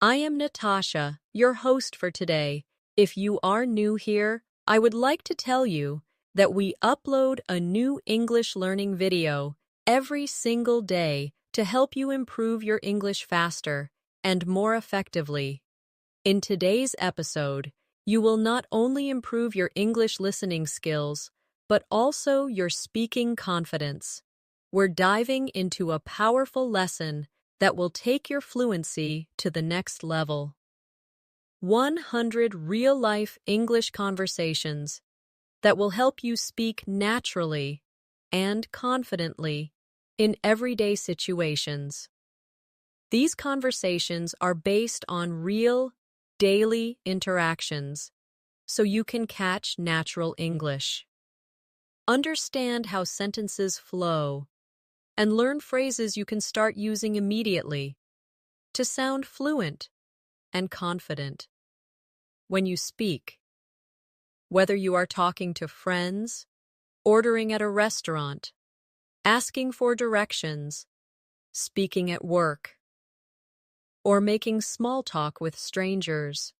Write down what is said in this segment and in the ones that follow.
I am Natasha, your host for today. If you are new here, I would like to tell you that we upload a new English learning video every single day to help you improve your English faster and more effectively. In today's episode, you will not only improve your English listening skills, but also your speaking confidence. We're diving into a powerful lesson that will take your fluency to the next level. 100 real-life English conversations that will help you speak naturally and confidently in everyday situations. These conversations are based on real, daily interactions, so you can catch natural English. Understand how sentences flow and learn phrases you can start using immediately to sound fluent and confident when you speak. Whether you are talking to friends, ordering at a restaurant, asking for directions, speaking at work, or making small talk with strangers,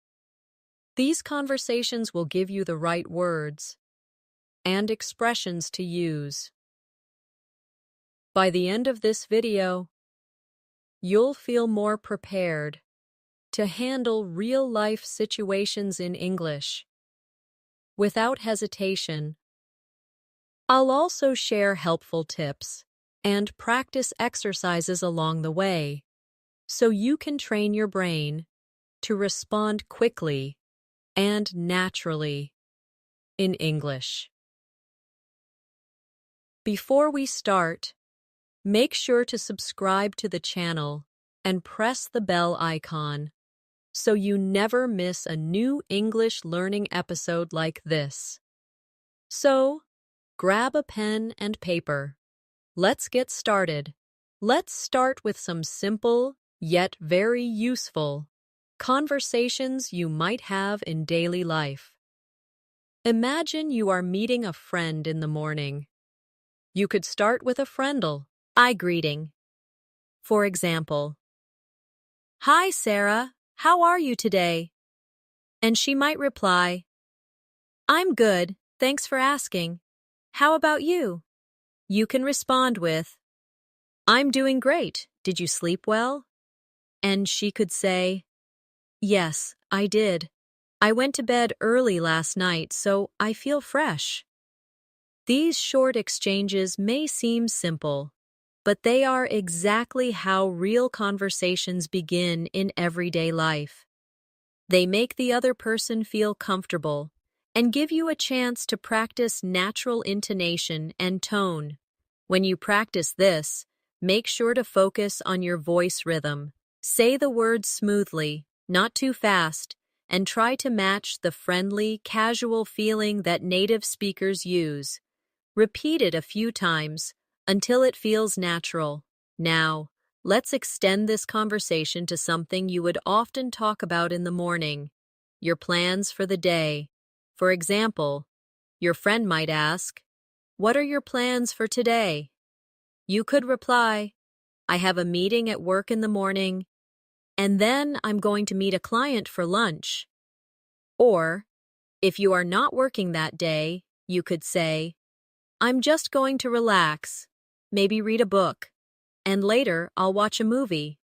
these conversations will give you the right words and expressions to use. By the end of this video, you'll feel more prepared to handle real-life situations in English without hesitation. I'll also share helpful tips and practice exercises along the way, so you can train your brain to respond quickly and naturally in English. Before we start, make sure to subscribe to the channel and press the bell icon so you never miss a new English learning episode like this. So, grab a pen and paper. Let's get started. Let's start with some simple, yet very useful, conversations you might have in daily life. Imagine you are meeting a friend in the morning. You could start with a friendly eye greeting. For example, "Hi, Sarah, how are you today?" And she might reply, "I'm good, thanks for asking. How about you?" You can respond with, "I'm doing great, did you sleep well?" And she could say, "Yes, I did. I went to bed early last night, so I feel fresh." These short exchanges may seem simple, but they are exactly how real conversations begin in everyday life. They make the other person feel comfortable and give you a chance to practice natural intonation and tone. When you practice this, make sure to focus on your voice rhythm. Say the words smoothly, not too fast, and try to match the friendly, casual feeling that native speakers use. Repeat it a few times until it feels natural. Now, let's extend this conversation to something you would often talk about in the morning, your plans for the day. For example, your friend might ask, "What are your plans for today?" You could reply, "I have a meeting at work in the morning, and then I'm going to meet a client for lunch." Or, if you are not working that day, you could say, "I'm just going to relax, maybe read a book, and later I'll watch a movie."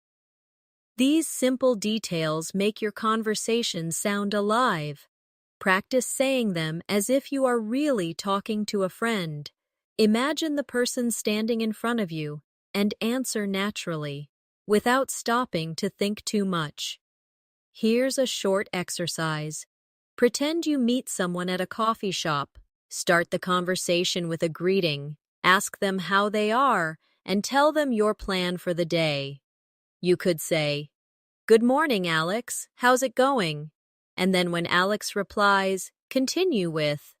These simple details make your conversation sound alive. Practice saying them as if you are really talking to a friend. Imagine the person standing in front of you and answer naturally, without stopping to think too much. Here's a short exercise. Pretend you meet someone at a coffee shop. Start the conversation with a greeting, ask them how they are, and tell them your plan for the day. You could say, "Good morning, Alex. How's it going?" And then when Alex replies, continue with,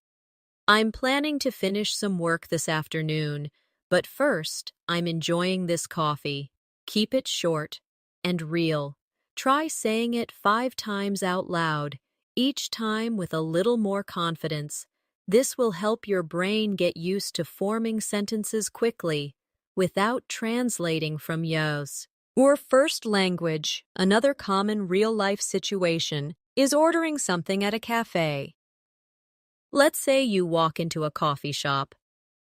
"I'm planning to finish some work this afternoon, but first, I'm enjoying this coffee." Keep it short and real. Try saying it 5 times out loud, each time with a little more confidence. This will help your brain get used to forming sentences quickly, without translating from yours. Or first language, another common real-life situation, is ordering something at a cafe. Let's say you walk into a coffee shop,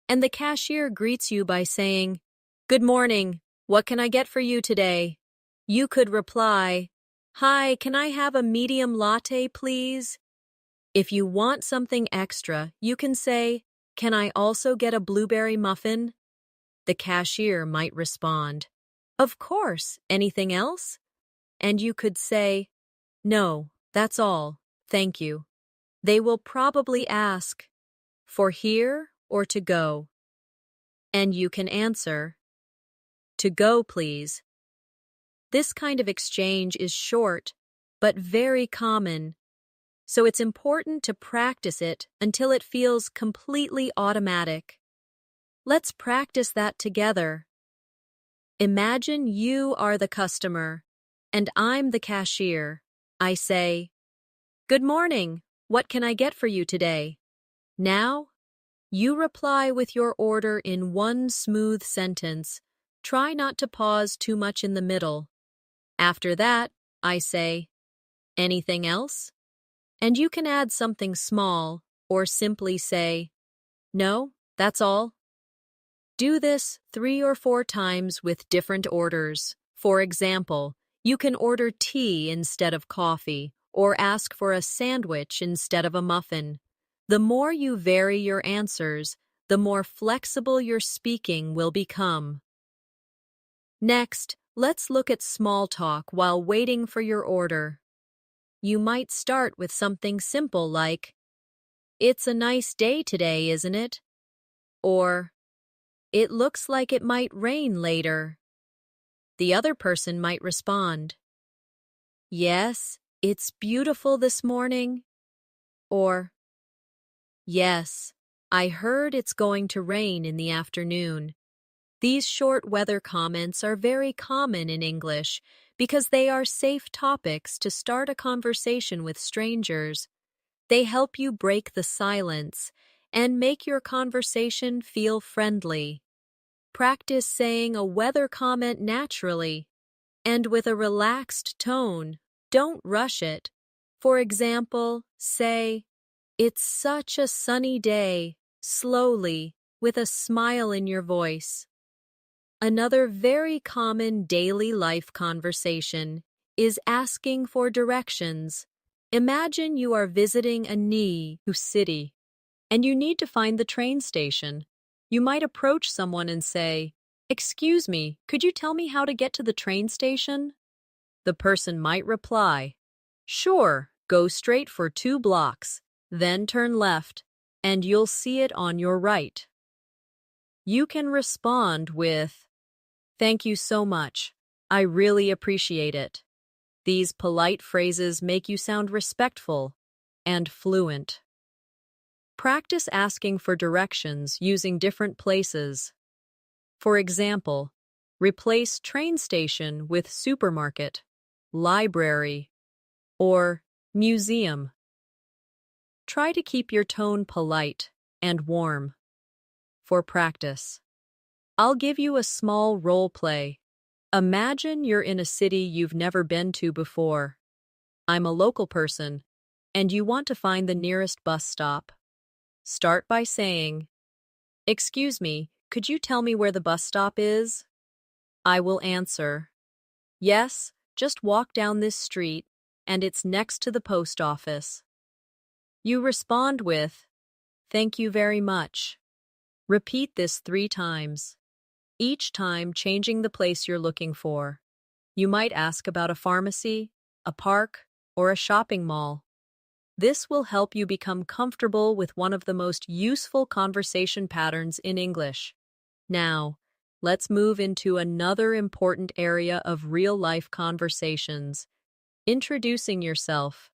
and the cashier greets you by saying, "Good morning, what can I get for you today?" You could reply, "Hi, can I have a medium latte, please?" If you want something extra, you can say, "Can I also get a blueberry muffin?" The cashier might respond, "Of course, anything else?" And you could say, "No, that's all, thank you." They will probably ask, "For here or to go?" And you can answer, "To go, please." This kind of exchange is short, but very common, so it's important to practice it until it feels completely automatic. Let's practice that together. Imagine you are the customer, and I'm the cashier. I say, "Good morning, what can I get for you today?" Now, you reply with your order in one smooth sentence. Try not to pause too much in the middle. After that, I say, "Anything else?" And you can add something small, or simply say, "No, that's all." Do this 3 or 4 times with different orders. For example, you can order tea instead of coffee, or ask for a sandwich instead of a muffin. The more you vary your answers, the more flexible your speaking will become. Next, let's look at small talk while waiting for your order. You might start with something simple like, "It's a nice day today, isn't it?" Or, "It looks like it might rain later." The other person might respond, "Yes, it's beautiful this morning." Or, "Yes, I heard it's going to rain in the afternoon." These short weather comments are very common in English because they are safe topics to start a conversation with strangers. They help you break the silence and make your conversation feel friendly. Practice saying a weather comment naturally and with a relaxed tone. Don't rush it. For example, say, "It's such a sunny day," slowly, with a smile in your voice. Another very common daily life conversation is asking for directions. Imagine you are visiting a new city and you need to find the train station. You might approach someone and say, "Excuse me, could you tell me how to get to the train station?" The person might reply, "Sure, go straight for 2 blocks, then turn left, and you'll see it on your right." You can respond with, "Thank you so much. I really appreciate it." These polite phrases make you sound respectful and fluent. Practice asking for directions using different places. For example, replace train station with supermarket, library, or museum. Try to keep your tone polite and warm. For practice, I'll give you a small role play. Imagine you're in a city you've never been to before. I'm a local person, and you want to find the nearest bus stop. Start by saying, "Excuse me, could you tell me where the bus stop is?" I will answer, "Yes, just walk down this street, and it's next to the post office." You respond with, "Thank you very much." Repeat this 3 times, each time changing the place you're looking for. You might ask about a pharmacy, a park, or a shopping mall. This will help you become comfortable with one of the most useful conversation patterns in English. Now, let's move into another important area of real-life conversations, introducing yourself.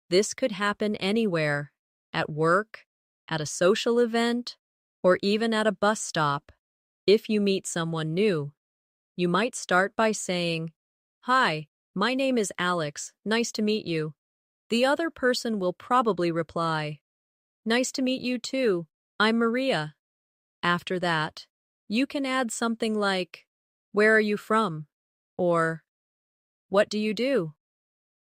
This could happen anywhere, at work, at a social event, or even at a bus stop. If you meet someone new, you might start by saying, "Hi, my name is Alex, nice to meet you." The other person will probably reply, "Nice to meet you too, I'm Maria." After that, you can add something like, "Where are you from?" Or, what do you do?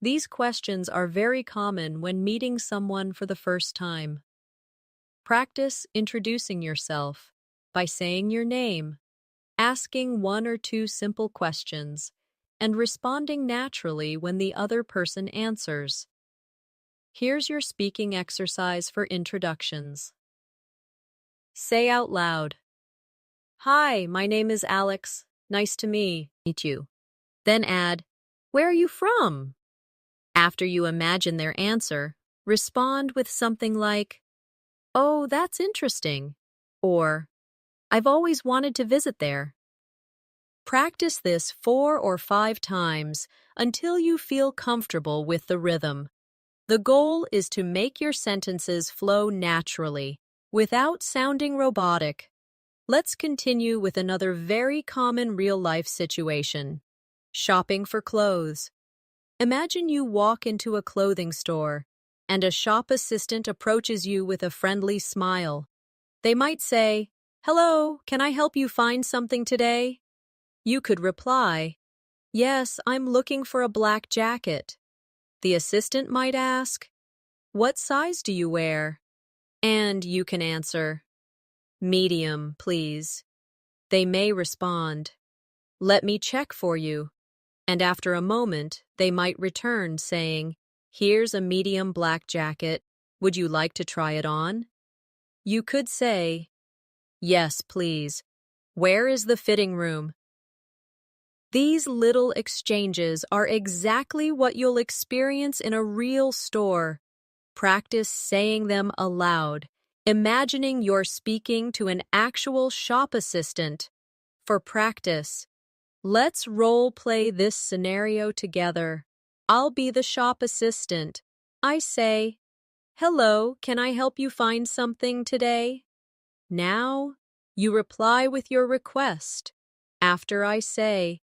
These questions are very common when meeting someone for the first time. Practice introducing yourself by saying your name, asking one or two simple questions, and responding naturally when the other person answers. Here's your speaking exercise for introductions. Say out loud, "Hi, my name is Alex. Nice to meet you." Then add, "Where are you from?" After you imagine their answer, respond with something like, "Oh, that's interesting," or "I've always wanted to visit there." Practice this 4 or 5 times until you feel comfortable with the rhythm. The goal is to make your sentences flow naturally, without sounding robotic. Let's continue with another very common real-life situation. Shopping for clothes. Imagine you walk into a clothing store, and a shop assistant approaches you with a friendly smile. They might say, "Hello, can I help you find something today?" You could reply, "Yes, I'm looking for a black jacket." The assistant might ask, "What size do you wear?" And you can answer, "Medium, please." They may respond, "Let me check for you." And after a moment, they might return saying, "Here's a medium black jacket. Would you like to try it on?" You could say, "Yes, please. Where is the fitting room?" These little exchanges are exactly what you'll experience in a real store. Practice saying them aloud, imagining you're speaking to an actual shop assistant. For practice, let's role play this scenario together. I'll be the shop assistant. I say, "Hello, can I help you find something today?" Now, you reply with your request. After I say,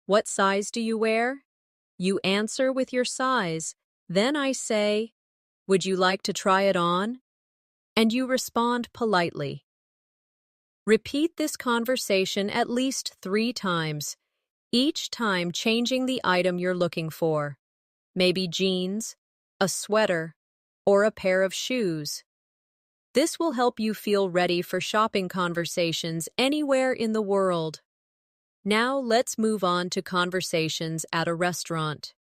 "What size do you wear?" You answer with your size. Then I say, "Would you like to try it on?" And you respond politely. Repeat this conversation at least 3 times, each time changing the item you're looking for. Maybe jeans, a sweater, or a pair of shoes. This will help you feel ready for shopping conversations anywhere in the world. Now let's move on to conversations at a restaurant.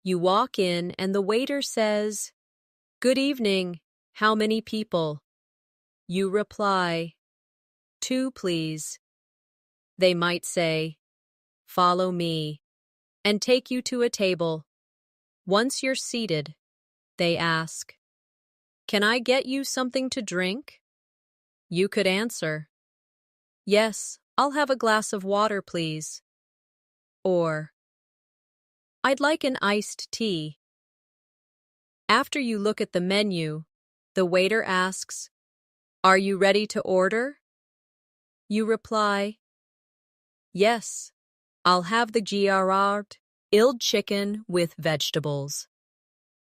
You walk in and the waiter says, "Good evening. How many people?" You reply, "2, please." They might say, "Follow me," and take you to a table. Once you're seated, they ask, "Can I get you something to drink?" You could answer, "Yes, I'll have a glass of water, please." Or, "I'd like an iced tea." After you look at the menu, the waiter asks, "Are you ready to order?" You reply, "Yes, I'll have the grilled chicken with vegetables."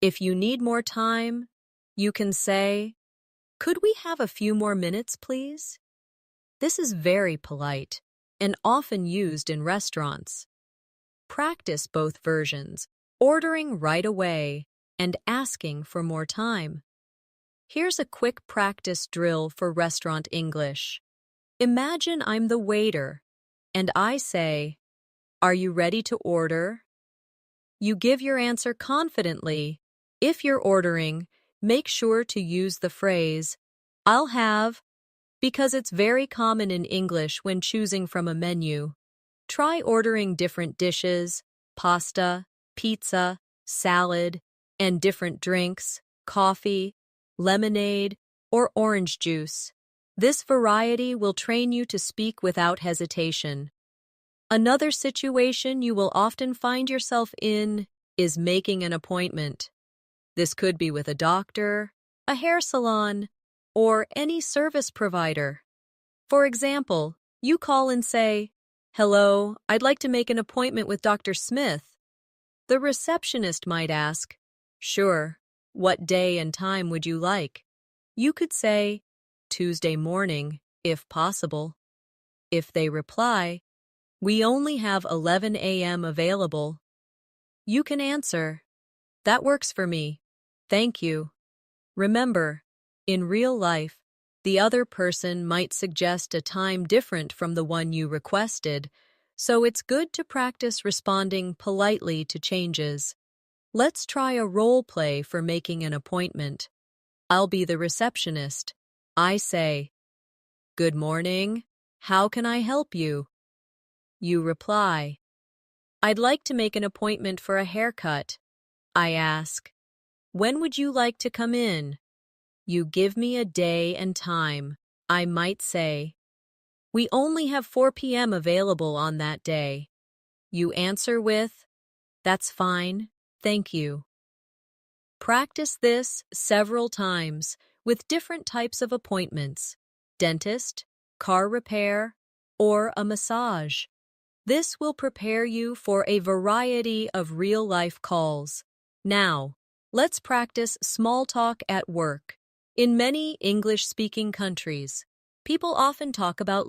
If you need more time, you can say, "Could we have a few more minutes, please?" This is very polite and often used in restaurants. Practice both versions, ordering right away and asking for more time. Here's a quick practice drill for restaurant English. Imagine I'm the waiter, and I say, "Are you ready to order?" You give your answer confidently. If you're ordering, make sure to use the phrase, "I'll have," because it's very common in English when choosing from a menu. Try ordering different dishes, pasta, pizza, salad, and different drinks, coffee, lemonade, or orange juice. This variety will train you to speak without hesitation. Another situation you will often find yourself in is making an appointment. This could be with a doctor, a hair salon, or any service provider. For example, you call and say, "Hello, I'd like to make an appointment with Dr. Smith." The receptionist might ask, "Sure, what day and time would you like?" You could say, "Tuesday morning, if possible." If they reply, We only have 11 a.m. available. You can answer, that works for me. Thank you. Remember, in real life, the other person might suggest a time different from the one you requested, so it's good to practice responding politely to changes. Let's try a role play for making an appointment. I'll be the receptionist. I say, "Good morning. How can I help you?" You reply, "I'd like to make an appointment for a haircut." I ask, "When would you like to come in?" You give me a day and time. I might say, "We only have 4 p.m. available on that day." You answer with, "That's fine, thank you." Practice this several times with different types of appointments: dentist, car repair, or a massage. This will prepare you for a variety of real-life calls. Now, let's practice small talk at work. In many English-speaking countries, people often talk about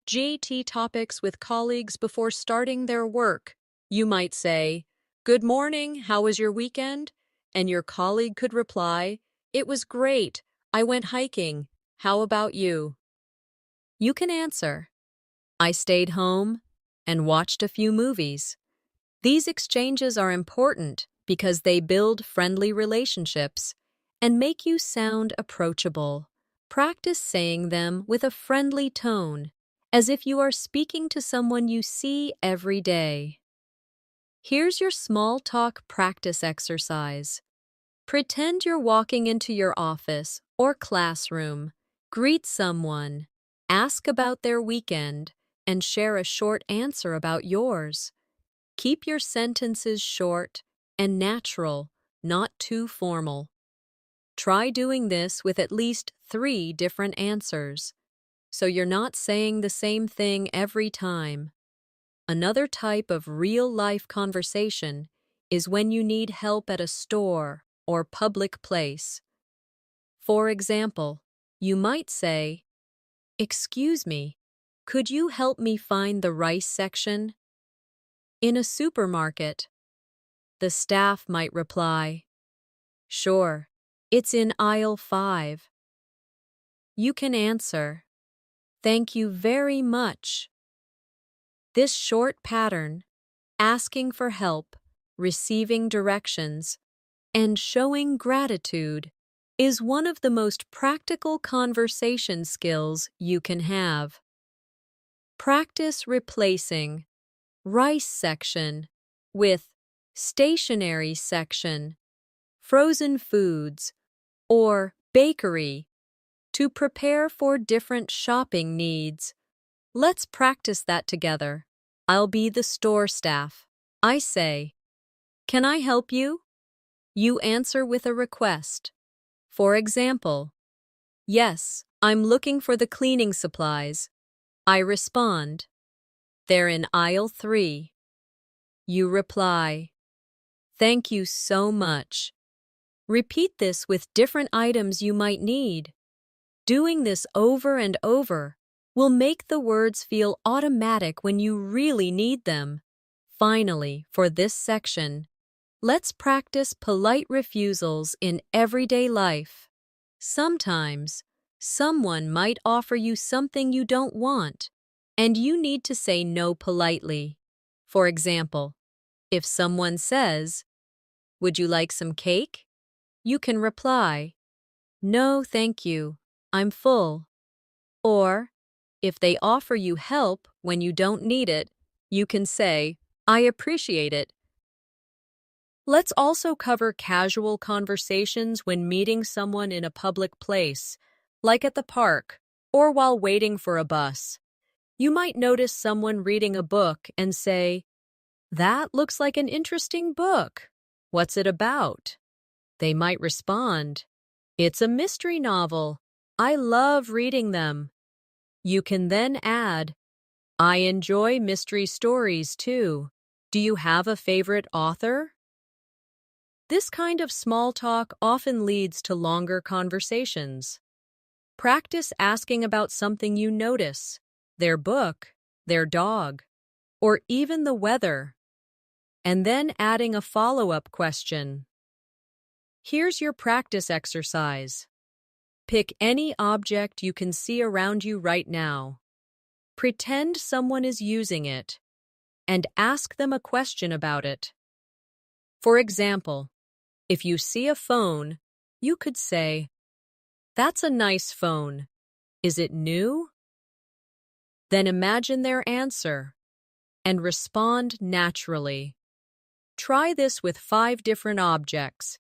GT topics with colleagues before starting their work. You might say, "Good morning, how was your weekend?" And your colleague could reply, "It was great. I went hiking. How about you?" You can answer, "I stayed home and watched a few movies." These exchanges are important because they build friendly relationships and make you sound approachable. Practice saying them with a friendly tone, as if you are speaking to someone you see every day. Here's your small talk practice exercise. Pretend you're walking into your office or classroom. Greet someone, ask about their weekend, and share a short answer about yours. Keep your sentences short and natural, not too formal. Try doing this with at least 3 different answers, so you're not saying the same thing every time. Another type of real-life conversation is when you need help at a store or public place. For example, you might say, "Excuse me, could you help me find the rice section?" In a supermarket, the staff might reply, "Sure, it's in aisle 5. You can answer, "Thank you very much." This short pattern, asking for help, receiving directions, and showing gratitude, is one of the most practical conversation skills you can have. Practice replacing rice section with stationery section, frozen foods, or bakery to prepare for different shopping needs. Let's practice that together. I'll be the store staff. I say, "Can I help you?" You answer with a request. For example, "Yes, I'm looking for the cleaning supplies." I respond, "They're in aisle 3. You reply, "Thank you so much." Repeat this with different items you might need. Doing this over and over will make the words feel automatic when you really need them. Finally, for this section, let's practice polite refusals in everyday life. Sometimes, someone might offer you something you don't want, and you need to say no politely. For example, if someone says, "Would you like some cake?" you can reply, "No, thank you. I'm full." Or, if they offer you help when you don't need it, you can say, "I appreciate it." Let's also cover casual conversations when meeting someone in a public place, like at the park or while waiting for a bus. You might notice someone reading a book and say, "That looks like an interesting book. What's it about?" They might respond, "It's a mystery novel. I love reading them." You can then add, "I enjoy mystery stories too. Do you have a favorite author?" This kind of small talk often leads to longer conversations. Practice asking about something you notice: their book, their dog, or even the weather, and then adding a follow-up question. Here's your practice exercise. Pick any object you can see around you right now. Pretend someone is using it, and ask them a question about it. For example, if you see a phone, you could say, "That's a nice phone. Is it new?" Then imagine their answer and respond naturally. Try this with 5 different objects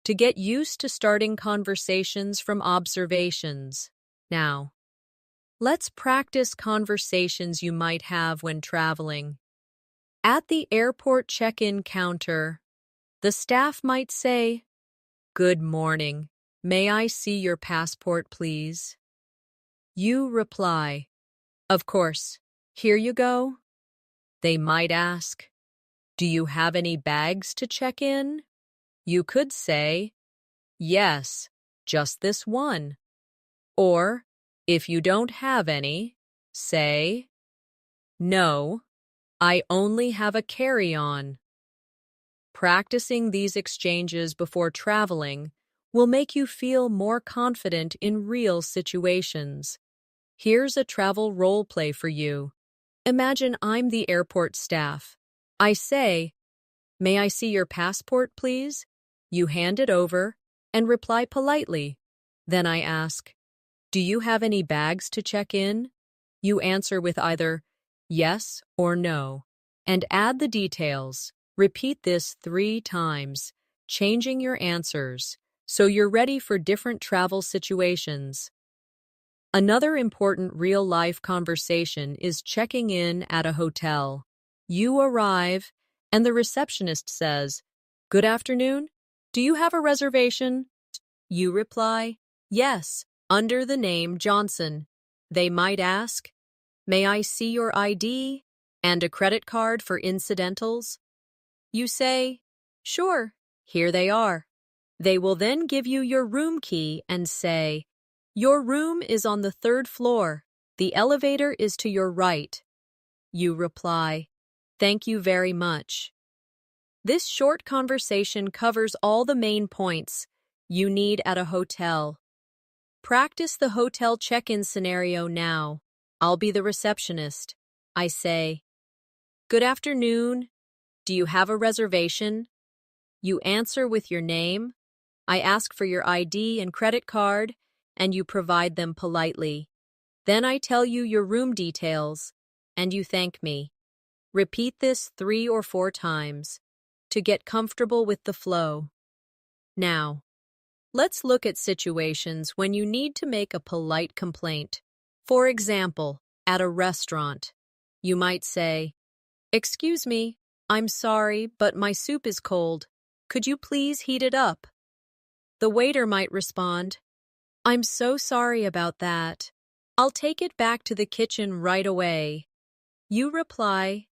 to get used to starting conversations from observations. Now, let's practice conversations you might have when traveling. At the airport check-in counter, the staff might say, "Good morning. May I see your passport, please?" You reply, "Of course. Here you go." They might ask, "Do you have any bags to check in?" You could say, "Yes, just this one." Or, if you don't have any, say, "No, I only have a carry-on." Practicing these exchanges before traveling will make you feel more confident in real situations. Here's a travel role play for you. Imagine I'm the airport staff. I say, "May I see your passport, please?" You hand it over and reply politely. Then I ask, "Do you have any bags to check in?" You answer with either yes or no, and add the details. Repeat this 3 times, changing your answers, so you're ready for different travel situations. Another important real-life conversation is checking in at a hotel. You arrive, and the receptionist says, "Good afternoon. Do you have a reservation?" You reply, "Yes, under the name Johnson." They might ask, "May I see your ID and a credit card for incidentals?" You say, "Sure, here they are." They will then give you your room key and say, "Your room is on the 3rd floor. The elevator is to your right." You reply, "Thank you very much." This short conversation covers all the main points you need at a hotel. Practice the hotel check-in scenario now. I'll be the receptionist. I say, "Good afternoon. Do you have a reservation?" You answer with your name. I ask for your ID and credit card, and you provide them politely. Then I tell you your room details, and you thank me. Repeat this 3 or 4 times to get comfortable with the flow. Now, let's look at situations when you need to make a polite complaint. For example, at a restaurant, you might say, "Excuse me, I'm sorry, but my soup is cold. Could you please heat it up?" The waiter might respond, "I'm so sorry about that. I'll take it back to the kitchen right away." You reply,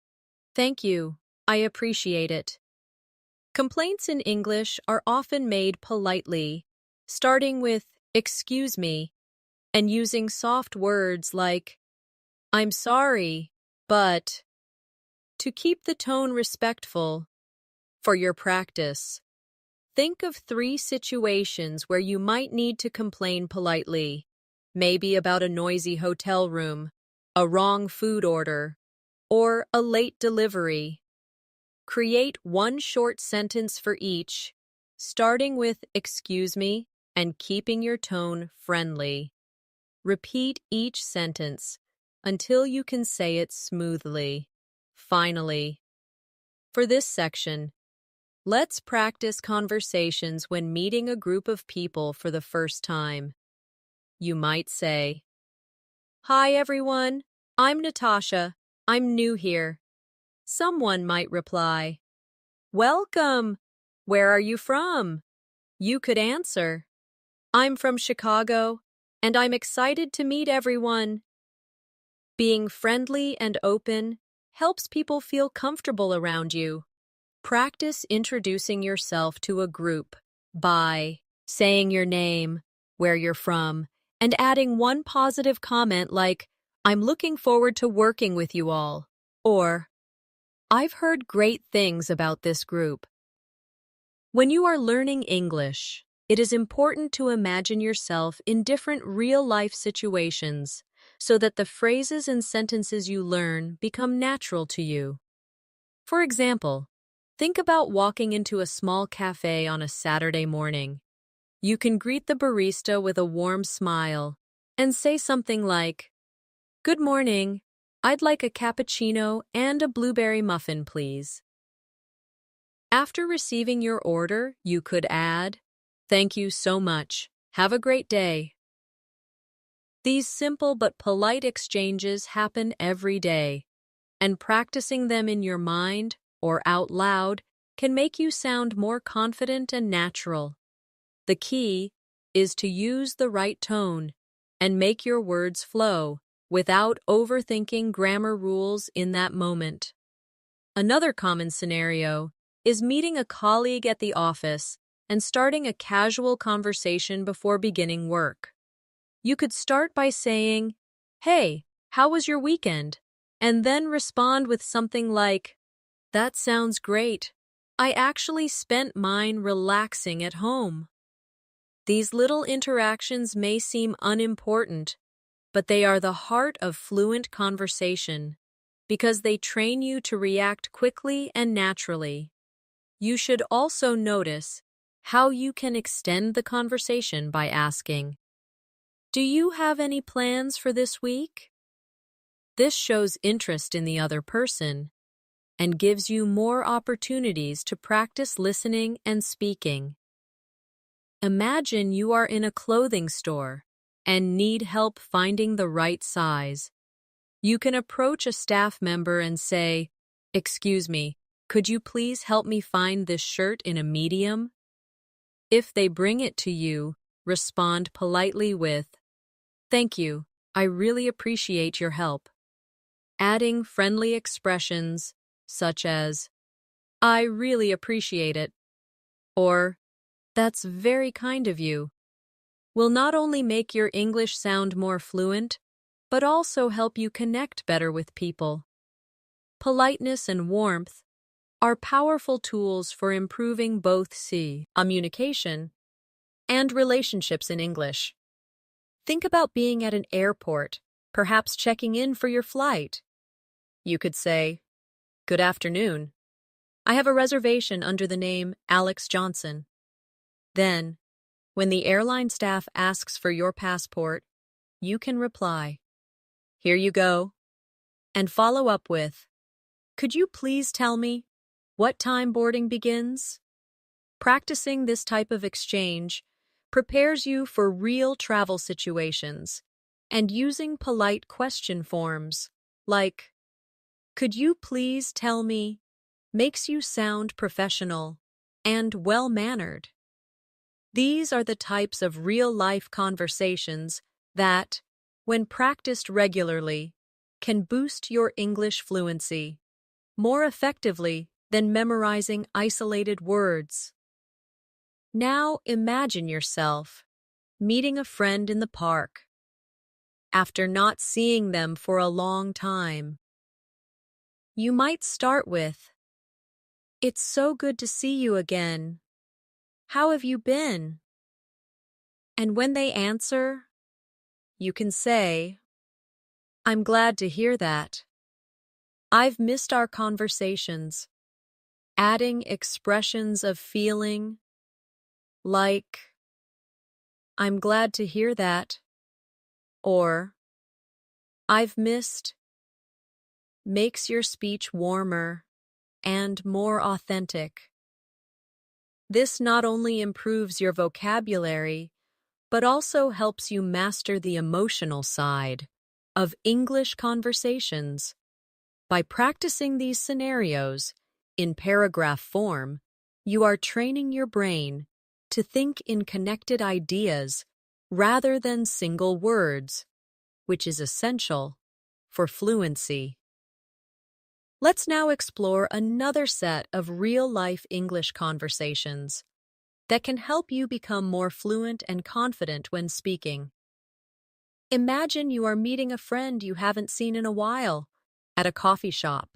"Thank you, I appreciate it." Complaints in English are often made politely, starting with "excuse me" and using soft words like "I'm sorry, but," to keep the tone respectful. For your practice, think of 3 situations where you might need to complain politely, maybe about a noisy hotel room, a wrong food order, or a late delivery. Create 1 short sentence for each, starting with "excuse me" and keeping your tone friendly. Repeat each sentence until you can say it smoothly. Finally, for this section, let's practice conversations when meeting a group of people for the first time. You might say, "Hi everyone, I'm Natasha. I'm new here." Someone might reply, "Welcome. Where are you from?" You could answer, "I'm from Chicago, and I'm excited to meet everyone." Being friendly and open helps people feel comfortable around you. Practice introducing yourself to a group by saying your name, where you're from, and adding one positive comment like, "I'm looking forward to working with you all," or I've heard great things about this group. When you are learning English, it is important to imagine yourself in different real-life situations so that the phrases and sentences you learn become natural to you. For example, think about walking into a small cafe on a Saturday morning. You can greet the barista with a warm smile and say something like, "Good morning. I'd like a cappuccino and a blueberry muffin, please." After receiving your order, you could add, "Thank you so much. Have a great day." These simple but polite exchanges happen every day, and practicing them in your mind or out loud can make you sound more confident and natural. The key is to use the right tone and make your words flow without overthinking grammar rules in that moment. Another common scenario is meeting a colleague at the office and starting a casual conversation before beginning work. You could start by saying, "Hey, how was your weekend?" and then respond with something like, "That sounds great. I actually spent mine relaxing at home." These little interactions may seem unimportant, but they are the heart of fluent conversation because they train you to react quickly and naturally. You should also notice how you can extend the conversation by asking, "Do you have any plans for this week?" This shows interest in the other person and gives you more opportunities to practice listening and speaking. Imagine you are in a clothing store and need help finding the right size. You can approach a staff member and say, "Excuse me, could you please help me find this shirt in a medium?" If they bring it to you, respond politely with, "Thank you, I really appreciate your help." Adding friendly expressions such as, "I really appreciate it," or "That's very kind of you," will not only make your English sound more fluent, but also help you connect better with people. Politeness and warmth are powerful tools for improving both communication and relationships in English. Think about being at an airport, perhaps checking in for your flight. You could say, "Good afternoon. I have a reservation under the name Alex Johnson." Then, when the airline staff asks for your passport, you can reply, "Here you go," and follow up with, "Could you please tell me what time boarding begins?" Practicing this type of exchange prepares you for real travel situations, and using polite question forms like, "Could you please tell me," makes you sound professional and well-mannered. These are the types of real-life conversations that, when practiced regularly, can boost your English fluency more effectively than memorizing isolated words. Now imagine yourself meeting a friend in the park after not seeing them for a long time. You might start with, "It's so good to see you again. How have you been?" And when they answer, you can say, "I'm glad to hear that. I've missed our conversations," adding expressions of feeling like, "I'm glad to hear that," or "I've missed," makes your speech warmer and more authentic. This not only improves your vocabulary, but also helps you master the emotional side of English conversations. By practicing these scenarios in paragraph form, you are training your brain to think in connected ideas rather than single words, which is essential for fluency. Let's now explore another set of real-life English conversations that can help you become more fluent and confident when speaking. Imagine you are meeting a friend you haven't seen in a while at a coffee shop.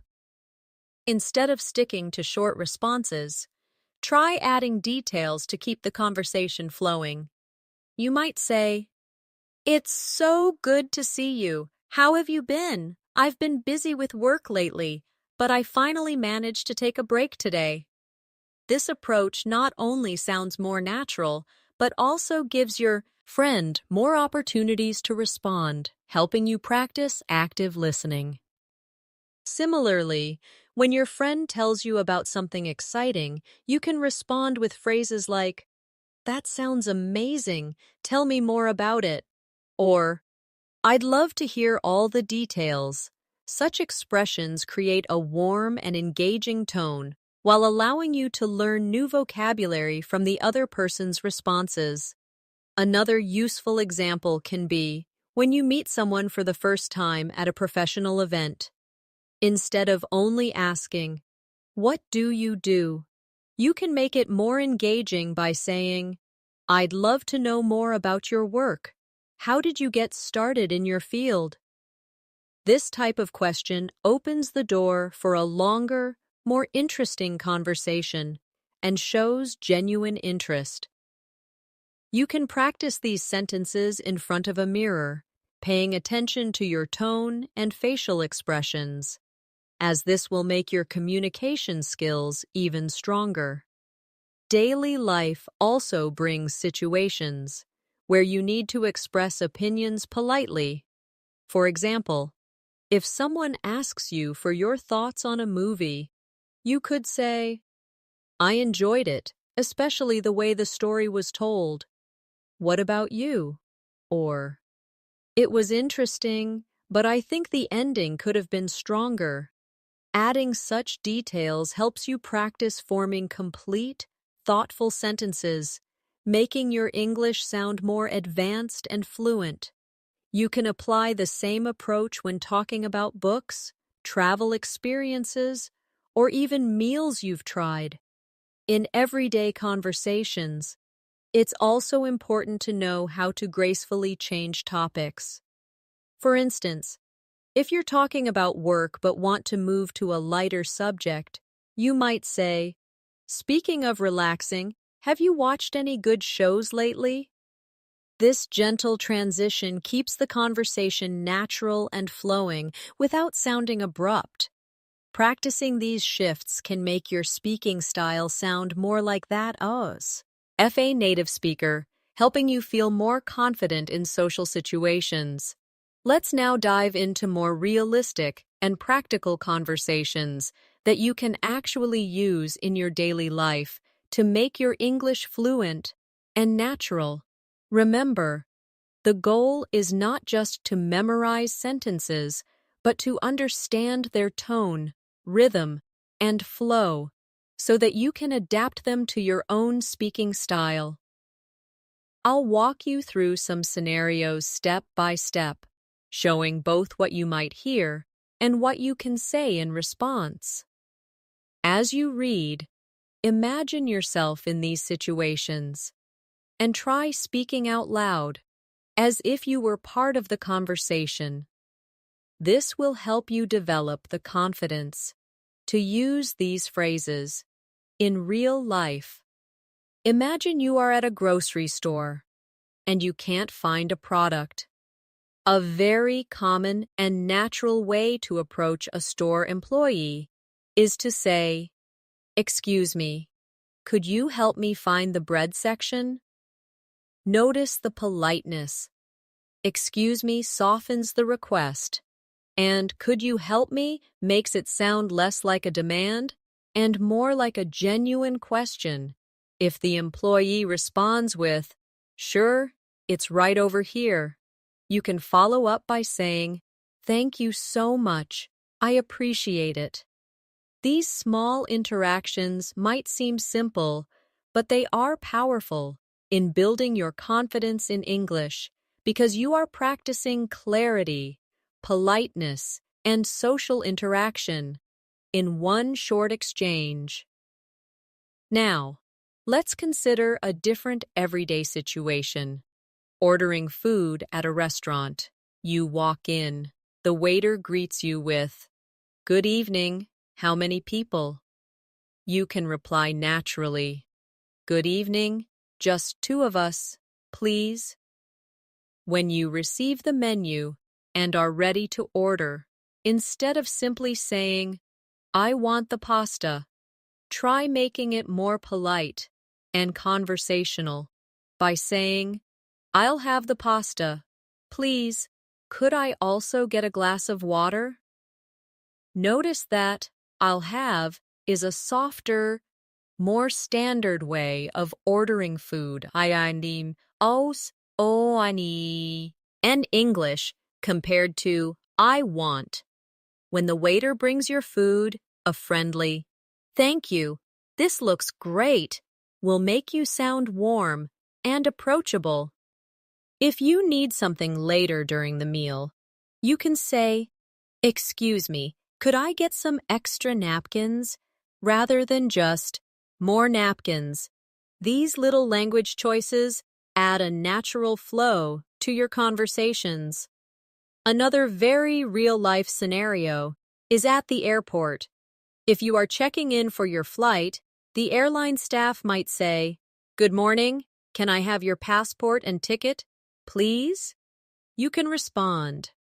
Instead of sticking to short responses, try adding details to keep the conversation flowing. You might say, "It's so good to see you. How have you been? I've been busy with work lately, but I finally managed to take a break today." This approach not only sounds more natural, but also gives your friend more opportunities to respond, helping you practice active listening. Similarly, when your friend tells you about something exciting, you can respond with phrases like, "That sounds amazing. Tell me more about it." Or, "I'd love to hear all the details." Such expressions create a warm and engaging tone while allowing you to learn new vocabulary from the other person's responses. Another useful example can be when you meet someone for the first time at a professional event. Instead of only asking, "What do?" you can make it more engaging by saying, "I'd love to know more about your work. How did you get started in your field?" This type of question opens the door for a longer, more interesting conversation and shows genuine interest. You can practice these sentences in front of a mirror, paying attention to your tone and facial expressions, as this will make your communication skills even stronger. Daily life also brings situations where you need to express opinions politely. For example, if someone asks you for your thoughts on a movie, you could say, "I enjoyed it, especially the way the story was told. What about you?" Or, "It was interesting, but I think the ending could have been stronger." Adding such details helps you practice forming complete, thoughtful sentences, making your English sound more advanced and fluent. You can apply the same approach when talking about books, travel experiences, or even meals you've tried. In everyday conversations, it's also important to know how to gracefully change topics. For instance, if you're talking about work but want to move to a lighter subject, you might say, "Speaking of relaxing, have you watched any good shows lately?" This gentle transition keeps the conversation natural and flowing without sounding abrupt. Practicing these shifts can make your speaking style sound more like that of a native speaker, helping you feel more confident in social situations. Let's now dive into more realistic and practical conversations that you can actually use in your daily life to make your English fluent and natural. Remember, the goal is not just to memorize sentences, but to understand their tone, rhythm, and flow so that you can adapt them to your own speaking style. I'll walk you through some scenarios step by step, showing both what you might hear and what you can say in response. As you read, imagine yourself in these situations and try speaking out loud as if you were part of the conversation. This will help you develop the confidence to use these phrases in real life. Imagine you are at a grocery store and you can't find a product. A very common and natural way to approach a store employee is to say, "Excuse me, could you help me find the bread section?" Notice the politeness. "Excuse me" softens the request, and "could you help me" makes it sound less like a demand and more like a genuine question. If the employee responds with, "Sure, it's right over here," you can follow up by saying, "Thank you so much. I appreciate it." These small interactions might seem simple, but they are powerful in building your confidence in English because you are practicing clarity, politeness, and social interaction in one short exchange. Now, let's consider a different everyday situation. Ordering food at a restaurant. You walk in. The waiter greets you with, "Good evening. How many people? You can reply naturally. Good evening, just two of us, please. When you receive the menu and are ready to order, instead of simply saying, I want the pasta, try making it more polite and conversational by saying, I'll have the pasta. Please, could I also get a glass of water? Notice that I'll have is a softer, more standard way of ordering food. Anim os o ani and English compared to I want. When the waiter brings your food, a friendly "Thank you, this looks great" will make you sound warm and approachable. If you need something later during the meal, you can say, "Excuse me, could I get some extra napkins?" rather than just "more napkins." These little language choices add a natural flow to your conversations. Another very real-life scenario is at the airport. If you are checking in for your flight, the airline staff might say, "Good morning, can I have your passport and ticket, please?" You can respond,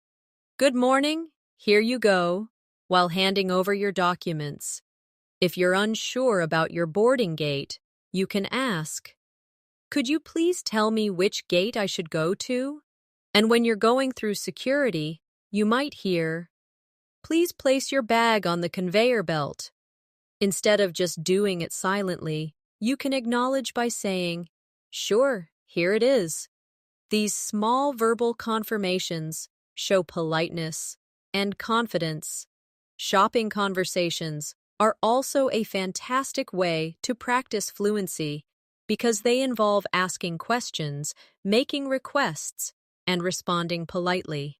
"Good morning, here you go," while handing over your documents. If you're unsure about your boarding gate, you can ask, "Could you please tell me which gate I should go to?" And when you're going through security, you might hear, "Please place your bag on the conveyor belt." Instead of just doing it silently, you can acknowledge by saying, "Sure, here it is." These small verbal confirmations show politeness and confidence. Shopping conversations are also a fantastic way to practice fluency because they involve asking questions, making requests, and responding politely.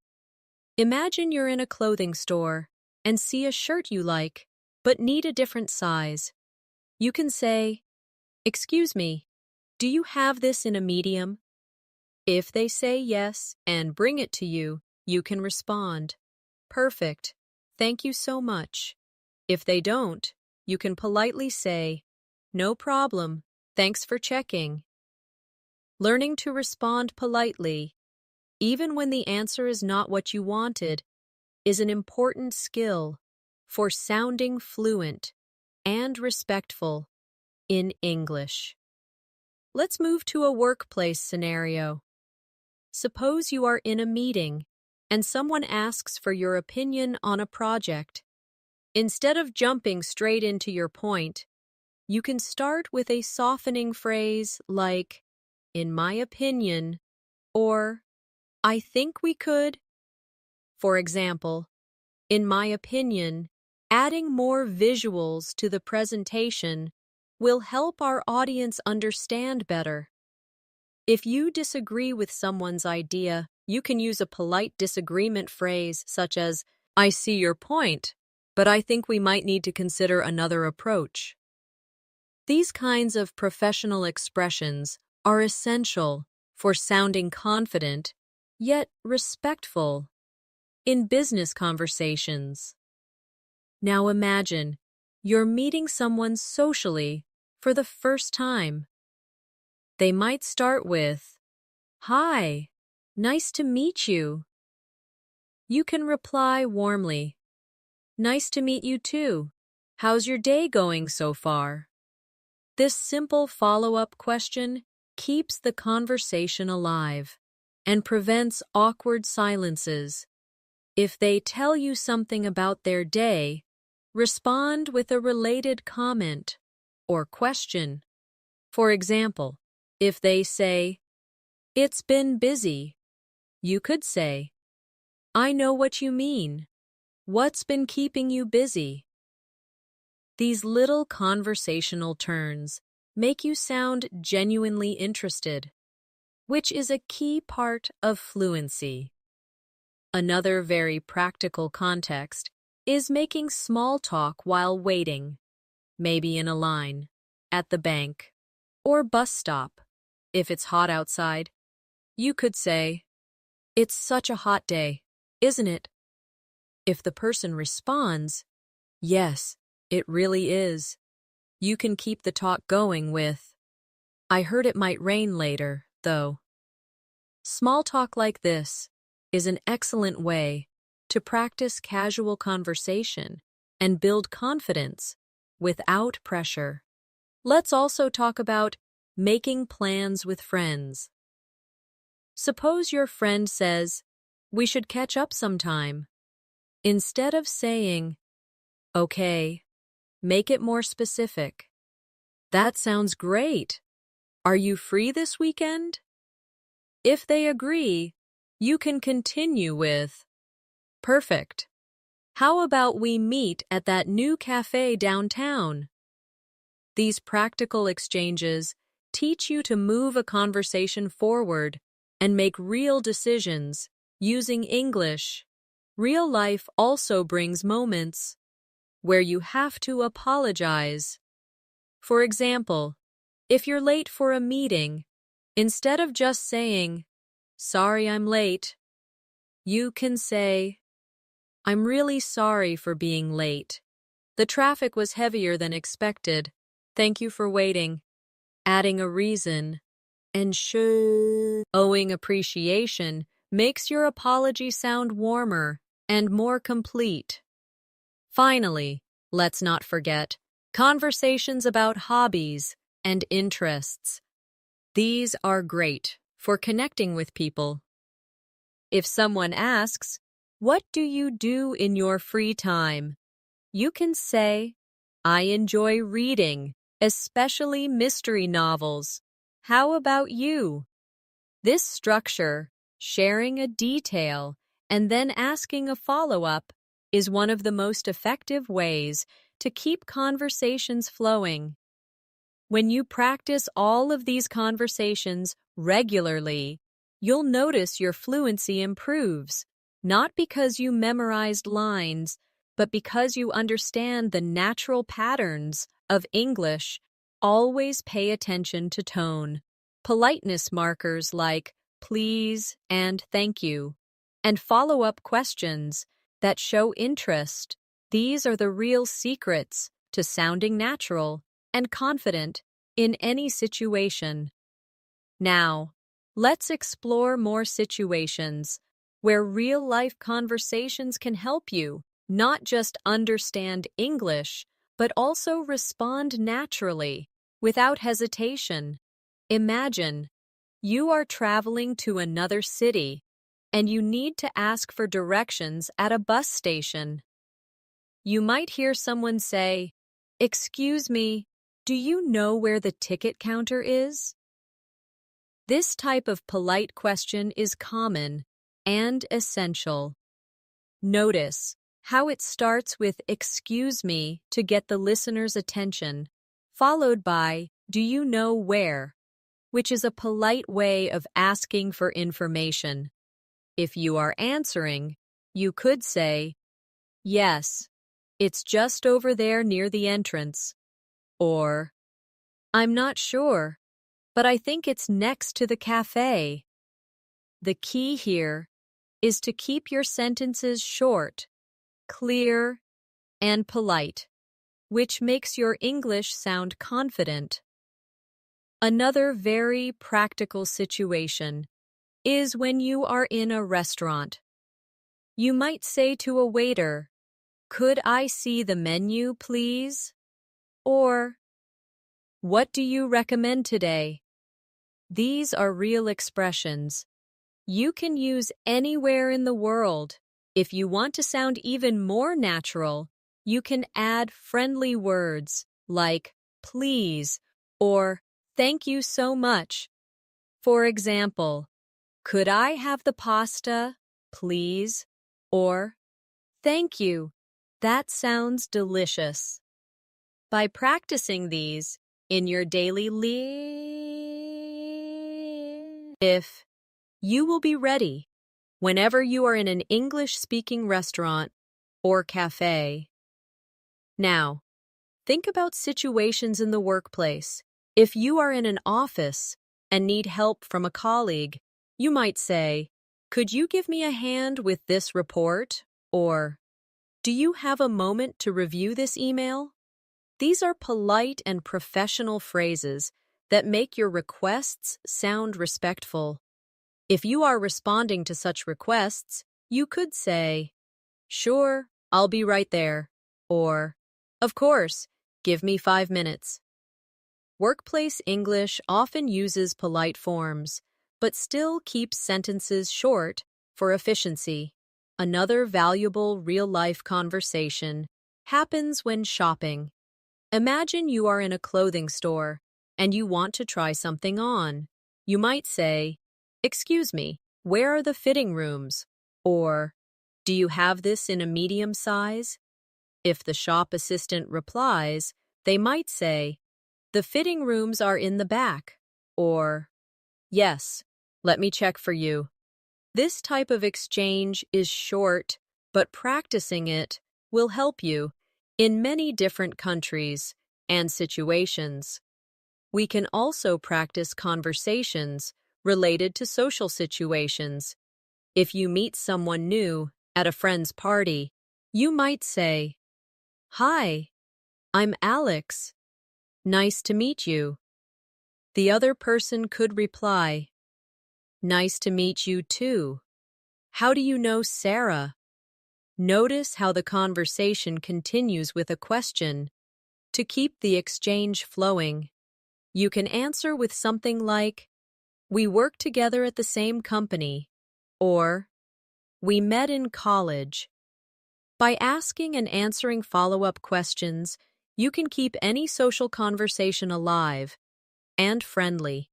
Imagine you're in a clothing store and see a shirt you like, but need a different size. You can say, "Excuse me, do you have this in a medium?" If they say yes and bring it to you, you can respond, "Perfect, thank you so much." If they don't, you can politely say, "No problem, thanks for checking." Learning to respond politely, even when the answer is not what you wanted, is an important skill for sounding fluent and respectful in English. Let's move to a workplace scenario. Suppose you are in a meeting and someone asks for your opinion on a project. Instead of jumping straight into your point, you can start with a softening phrase like, "In my opinion," or "I think we could." For example, in my opinion, adding more visuals to the presentation will help our audience understand better. If you disagree with someone's idea, you can use a polite disagreement phrase such as, "I see your point, but I think we might need to consider another approach." These kinds of professional expressions are essential for sounding confident, yet respectful, in business conversations. Now imagine you're meeting someone socially for the first time. They might start with, "Hi, nice to meet you." You can reply warmly, "Nice to meet you too. How's your day going so far?" This simple follow-up question keeps the conversation alive and prevents awkward silences. If they tell you something about their day, respond with a related comment or question. For example, if they say, "It's been busy," you could say, "I know what you mean. What's been keeping you busy?" These little conversational turns make you sound genuinely interested, which is a key part of fluency. Another very practical context is making small talk while waiting, maybe in a line, at the bank, or bus stop. If it's hot outside, you could say, "It's such a hot day, isn't it?" If the person responds, "Yes, It really is. You can keep the talk going with, I heard it might rain later, though. Small talk like this is an excellent way to practice casual conversation and build confidence without pressure. Let's also talk about making plans with friends. Suppose your friend says, we should catch up sometime. Instead of saying, okay, make it more specific. That sounds great. Are you free this weekend? If they agree, you can continue with, perfect. How about we meet at that new cafe downtown? These practical exchanges teach you to move a conversation forward and make real decisions using English. Real life also brings moments where you have to apologize. For example, if you're late for a meeting, instead of just saying, sorry I'm late, you can say, I'm really sorry for being late. The traffic was heavier than expected. Thank you for waiting. Adding a reason and showing appreciation makes your apology sound warmer and more complete. Finally, let's not forget conversations about hobbies and interests. These are great for connecting with people. If someone asks, what do you do in your free time? You can say, I enjoy reading, especially mystery novels. How about you? This structure, sharing a detail, and then asking a follow-up, is one of the most effective ways to keep conversations flowing. When you practice all of these conversations regularly, you'll notice your fluency improves, not because you memorized lines, but because you understand the natural patterns of English. Always pay attention to tone. Politeness markers like please and thank you, and follow-up questions that show interest. These are the real secrets to sounding natural and confident in any situation. Now, let's explore more situations where real-life conversations can help you not just understand English, but also respond naturally, without hesitation. Imagine you are traveling to another city and you need to ask for directions at a bus station. You might hear someone say, excuse me, do you know where the ticket counter is? This type of polite question is common and essential. Notice how it starts with excuse me to get the listener's attention, followed by do you know where, which is a polite way of asking for information. If you are answering, you could say, yes, it's just over there near the entrance, or I'm not sure, but I think it's next to the cafe. The key here is to keep your sentences short, clear, and polite, which makes your English sound confident. Another very practical situation is when you are in a restaurant. You might say to a waiter, could I see the menu, please? Or, what do you recommend today? These are real expressions you can use anywhere in the world. If you want to sound even more natural, you can add friendly words like please or thank you so much. For example, could I have the pasta, please? Or, thank you, that sounds delicious. By practicing these in your daily life, you will be ready whenever you are in an English-speaking restaurant or cafe. Now, think about situations in the workplace. If you are in an office and need help from a colleague, you might say, could you give me a hand with this report? Or, do you have a moment to review this email? These are polite and professional phrases that make your requests sound respectful. If you are responding to such requests, you could say, "Sure, I'll be right there," or, "Of course, give me 5 minutes." Workplace English often uses polite forms, but still keeps sentences short for efficiency. Another valuable real-life conversation happens when shopping. Imagine you are in a clothing store and you want to try something on. You might say, "Excuse me, where are the fitting rooms?" Or, "Do you have this in a medium size?" If the shop assistant replies, they might say, "The fitting rooms are in the back," or, "Yes, let me check for you." This type of exchange is short, but practicing it will help you in many different countries and situations. We can also practice conversations related to social situations. If you meet someone new at a friend's party, you might say, "Hi, I'm Alex. Nice to meet you." The other person could reply, "Nice to meet you too. How do you know Sarah?" Notice how the conversation continues with a question. To keep the exchange flowing, you can answer with something like, "We work together at the same company," or "We met in college." By asking and answering follow-up questions, you can keep any social conversation alive and friendly.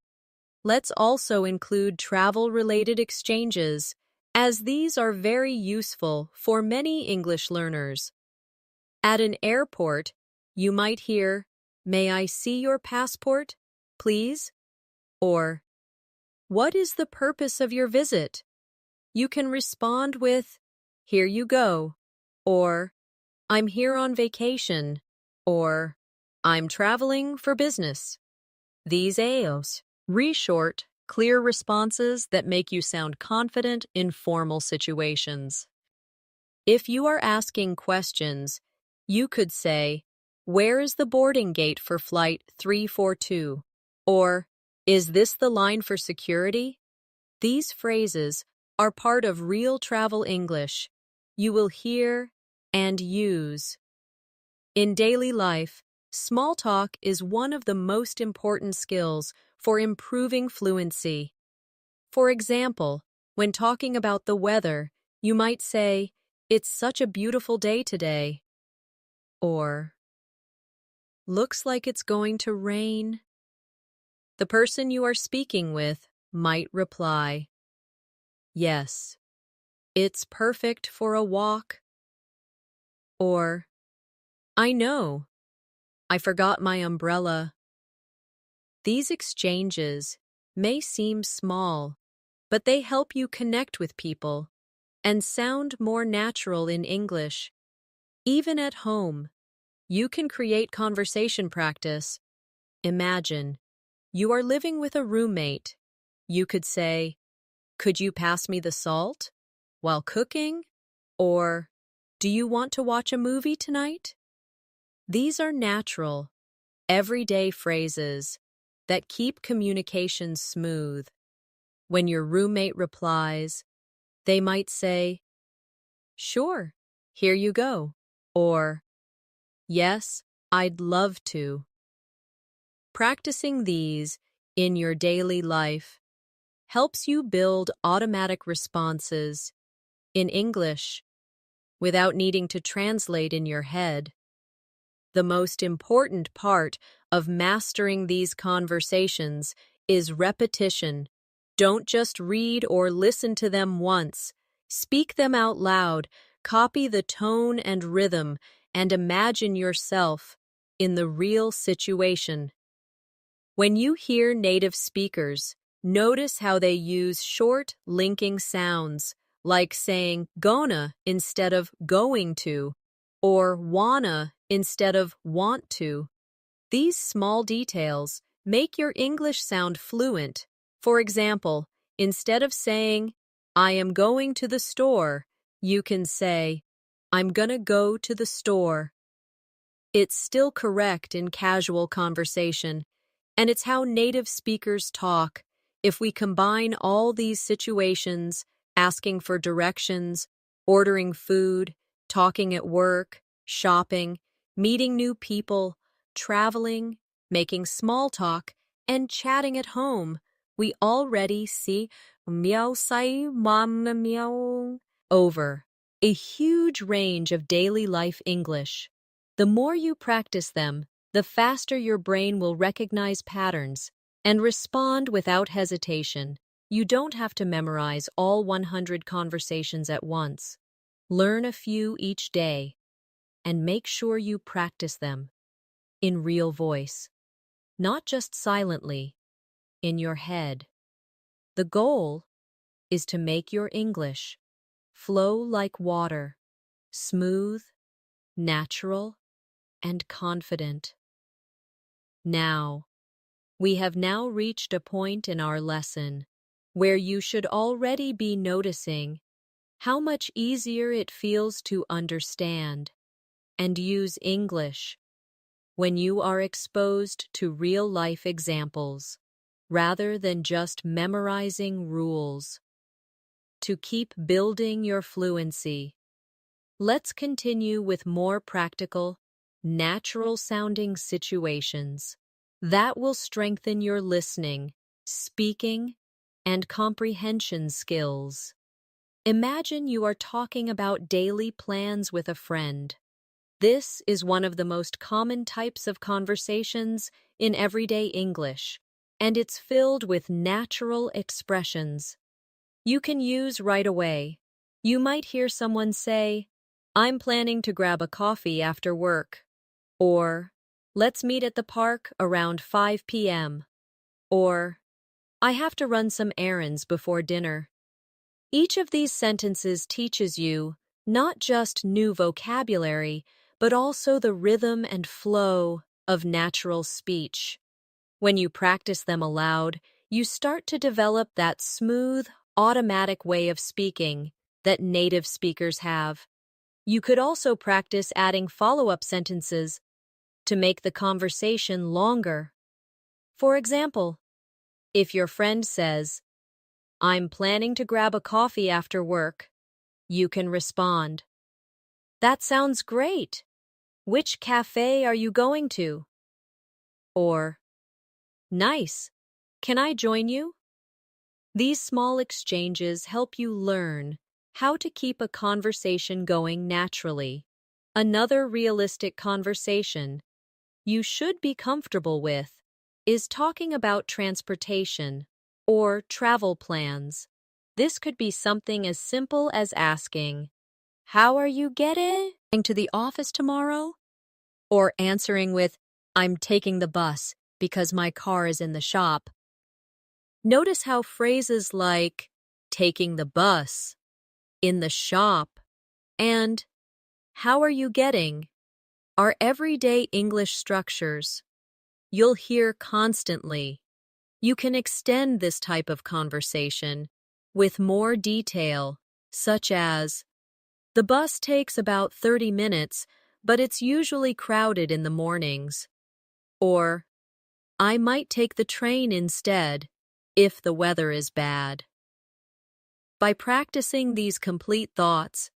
Let's also include travel-related exchanges, as these are very useful for many English learners. At an airport, you might hear, "May I see your passport, please?" Or, "What is the purpose of your visit?" You can respond with, "Here you go," or, "I'm here on vacation," or, "I'm traveling for business." These AOs re-short, clear responses that make you sound confident in formal situations. If you are asking questions, you could say, "Where is the boarding gate for flight 342?" Or, "Is this the line for security?" These phrases are part of real travel English you will hear and use. In daily life, small talk is one of the most important skills for improving fluency. For example, when talking about the weather, you might say, "It's such a beautiful day today." Or, "Looks like it's going to rain." The person you are speaking with might reply, "Yes, it's perfect for a walk." Or, "I know, I forgot my umbrella." These exchanges may seem small, but they help you connect with people and sound more natural in English. Even at home, you can create conversation practice. Imagine, you are living with a roommate. You could say, "Could you pass me the salt while cooking?" Or, "Do you want to watch a movie tonight?" These are natural, everyday phrases that keep communication smooth. When your roommate replies, they might say, "Sure, here you go," or, "Yes, I'd love to." Practicing these in your daily life helps you build automatic responses in English without needing to translate in your head. The most important part of mastering these conversations is repetition. Don't just read or listen to them once. Speak them out loud, copy the tone and rhythm, and imagine yourself in the real situation. When you hear native speakers, notice how they use short, linking sounds, like saying gonna instead of going to, or wanna instead of want to. These small details make your English sound fluent. For example, instead of saying, "I am going to the store," you can say, "I'm gonna go to the store." It's still correct in casual conversation, and it's how native speakers talk. If we combine all these situations, asking for directions, ordering food, talking at work, shopping, meeting new people, traveling, making small talk, and chatting at home, we already see meow sai mama meow over a huge range of daily life English. The more you practice them, the faster your brain will recognize patterns and respond without hesitation. You don't have to memorize all 100 conversations at once. Learn a few each day and make sure you practice them in real voice, not just silently, in your head. The goal is to make your English flow like water, smooth, natural, and confident. Now, we have now reached a point in our lesson where you should already be noticing how much easier it feels to understand and use English when you are exposed to real-life examples rather than just memorizing rules. To keep building your fluency, let's continue with more practical, natural-sounding situations that will strengthen your listening, speaking, and comprehension skills. Imagine you are talking about daily plans with a friend. This is one of the most common types of conversations in everyday English, and it's filled with natural expressions you can use right away. You might hear someone say, "I'm planning to grab a coffee after work," or "Let's meet at the park around 5 p.m., or "I have to run some errands before dinner." Each of these sentences teaches you not just new vocabulary, but also the rhythm and flow of natural speech. When you practice them aloud, you start to develop that smooth, automatic way of speaking that native speakers have. You could also practice adding follow-up sentences to make the conversation longer. For example, if your friend says, "I'm planning to grab a coffee after work," you can respond, "That sounds great. Which cafe are you going to?" Or, "Nice. Can I join you?" These small exchanges help you learn how to keep a conversation going naturally. Another realistic conversation you should be comfortable with is talking about transportation or travel plans. This could be something as simple as asking, "How are you getting to the office tomorrow?" Or answering with, "I'm taking the bus because my car is in the shop." Notice how phrases like "taking the bus," "in the shop," and "how are you getting" are everyday English structures you'll hear constantly. You can extend this type of conversation with more detail, such as, "The bus takes about 30 minutes, but it's usually crowded in the mornings." Or, "I might take the train instead if the weather is bad." By practicing these complete thoughts,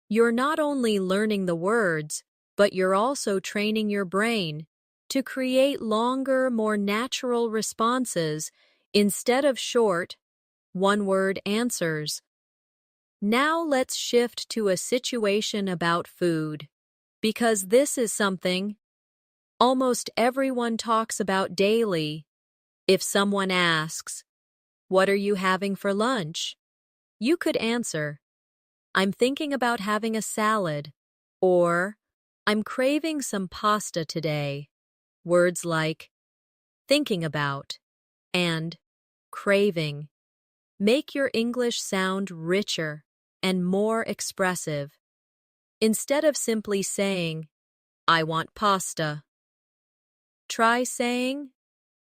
you're not only learning the words, but you're also training your brain to create longer, more natural responses instead of short, one-word answers. Now let's shift to a situation about food, because this is something almost everyone talks about daily. If someone asks, "What are you having for lunch?" you could answer, "I'm thinking about having a salad," or "I'm craving some pasta today." Words like thinking about and craving make your English sound richer and more expressive. Instead of simply saying, "I want pasta," try saying,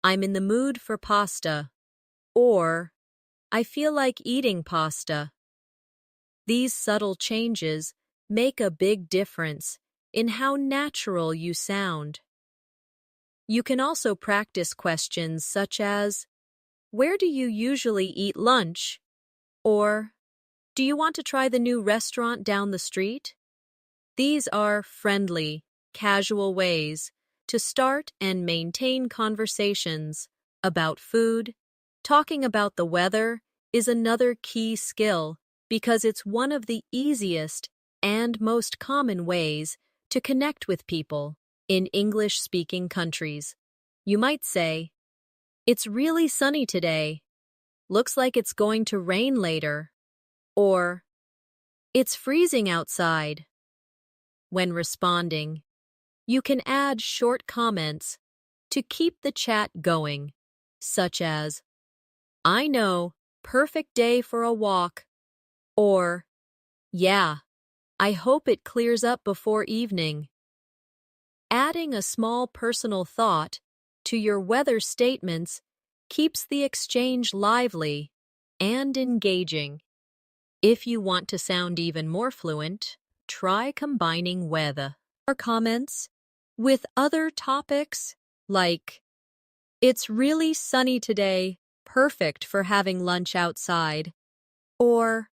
"I'm in the mood for pasta," or "I feel like eating pasta." These subtle changes make a big difference in how natural you sound. You can also practice questions such as, "Where do you usually eat lunch?" Or, "Do you want to try the new restaurant down the street?" These are friendly, casual ways to start and maintain conversations about food. Talking about the weather is another key skill because it's one of the easiest and most common ways to connect with people in English-speaking countries. You might say, "It's really sunny today. Looks like it's going to rain later." Or, "It's freezing outside." When responding, you can add short comments to keep the chat going, such as, "I know, perfect day for a walk," or, "Yeah, I hope it clears up before evening." Adding a small personal thought to your weather statements keeps the exchange lively and engaging. If you want to sound even more fluent, try combining weather or comments with other topics like, "It's really sunny today, perfect for having lunch outside," or,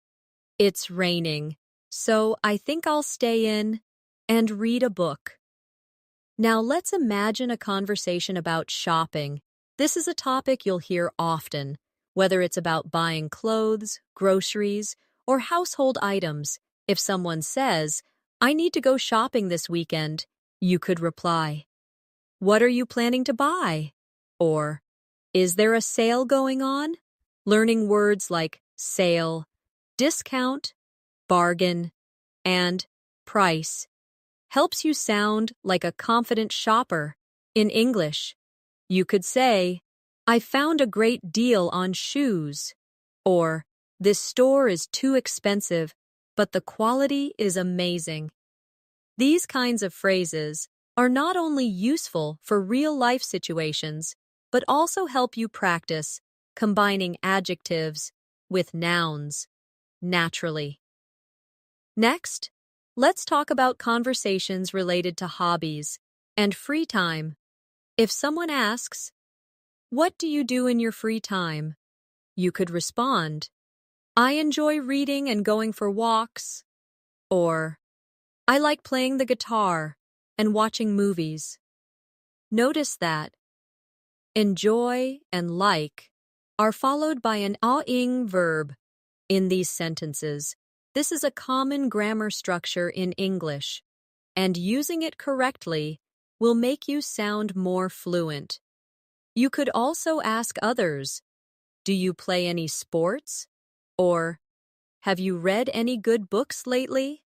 "It's raining, so I think I'll stay in and read a book." Now let's imagine a conversation about shopping. This is a topic you'll hear often, whether it's about buying clothes, groceries, or household items. If someone says, "I need to go shopping this weekend," you could reply, "What are you planning to buy?" Or, "Is there a sale going on?" Learning words like sale, discount, bargain, and price helps you sound like a confident shopper. In English, you could say, "I found a great deal on shoes," or, "This store is too expensive, but the quality is amazing." These kinds of phrases are not only useful for real-life situations, but also help you practice combining adjectives with nouns naturally. Next, let's talk about conversations related to hobbies and free time. If someone asks, "What do you do in your free time?" you could respond, "I enjoy reading and going for walks," or, "I like playing the guitar and watching movies." Notice that enjoy and like are followed by an ing verb in these sentences. This is a common grammar structure in English, and using it correctly will make you sound more fluent. You could also ask others, "Do you play any sports?" Or, "Have you read any good books lately?"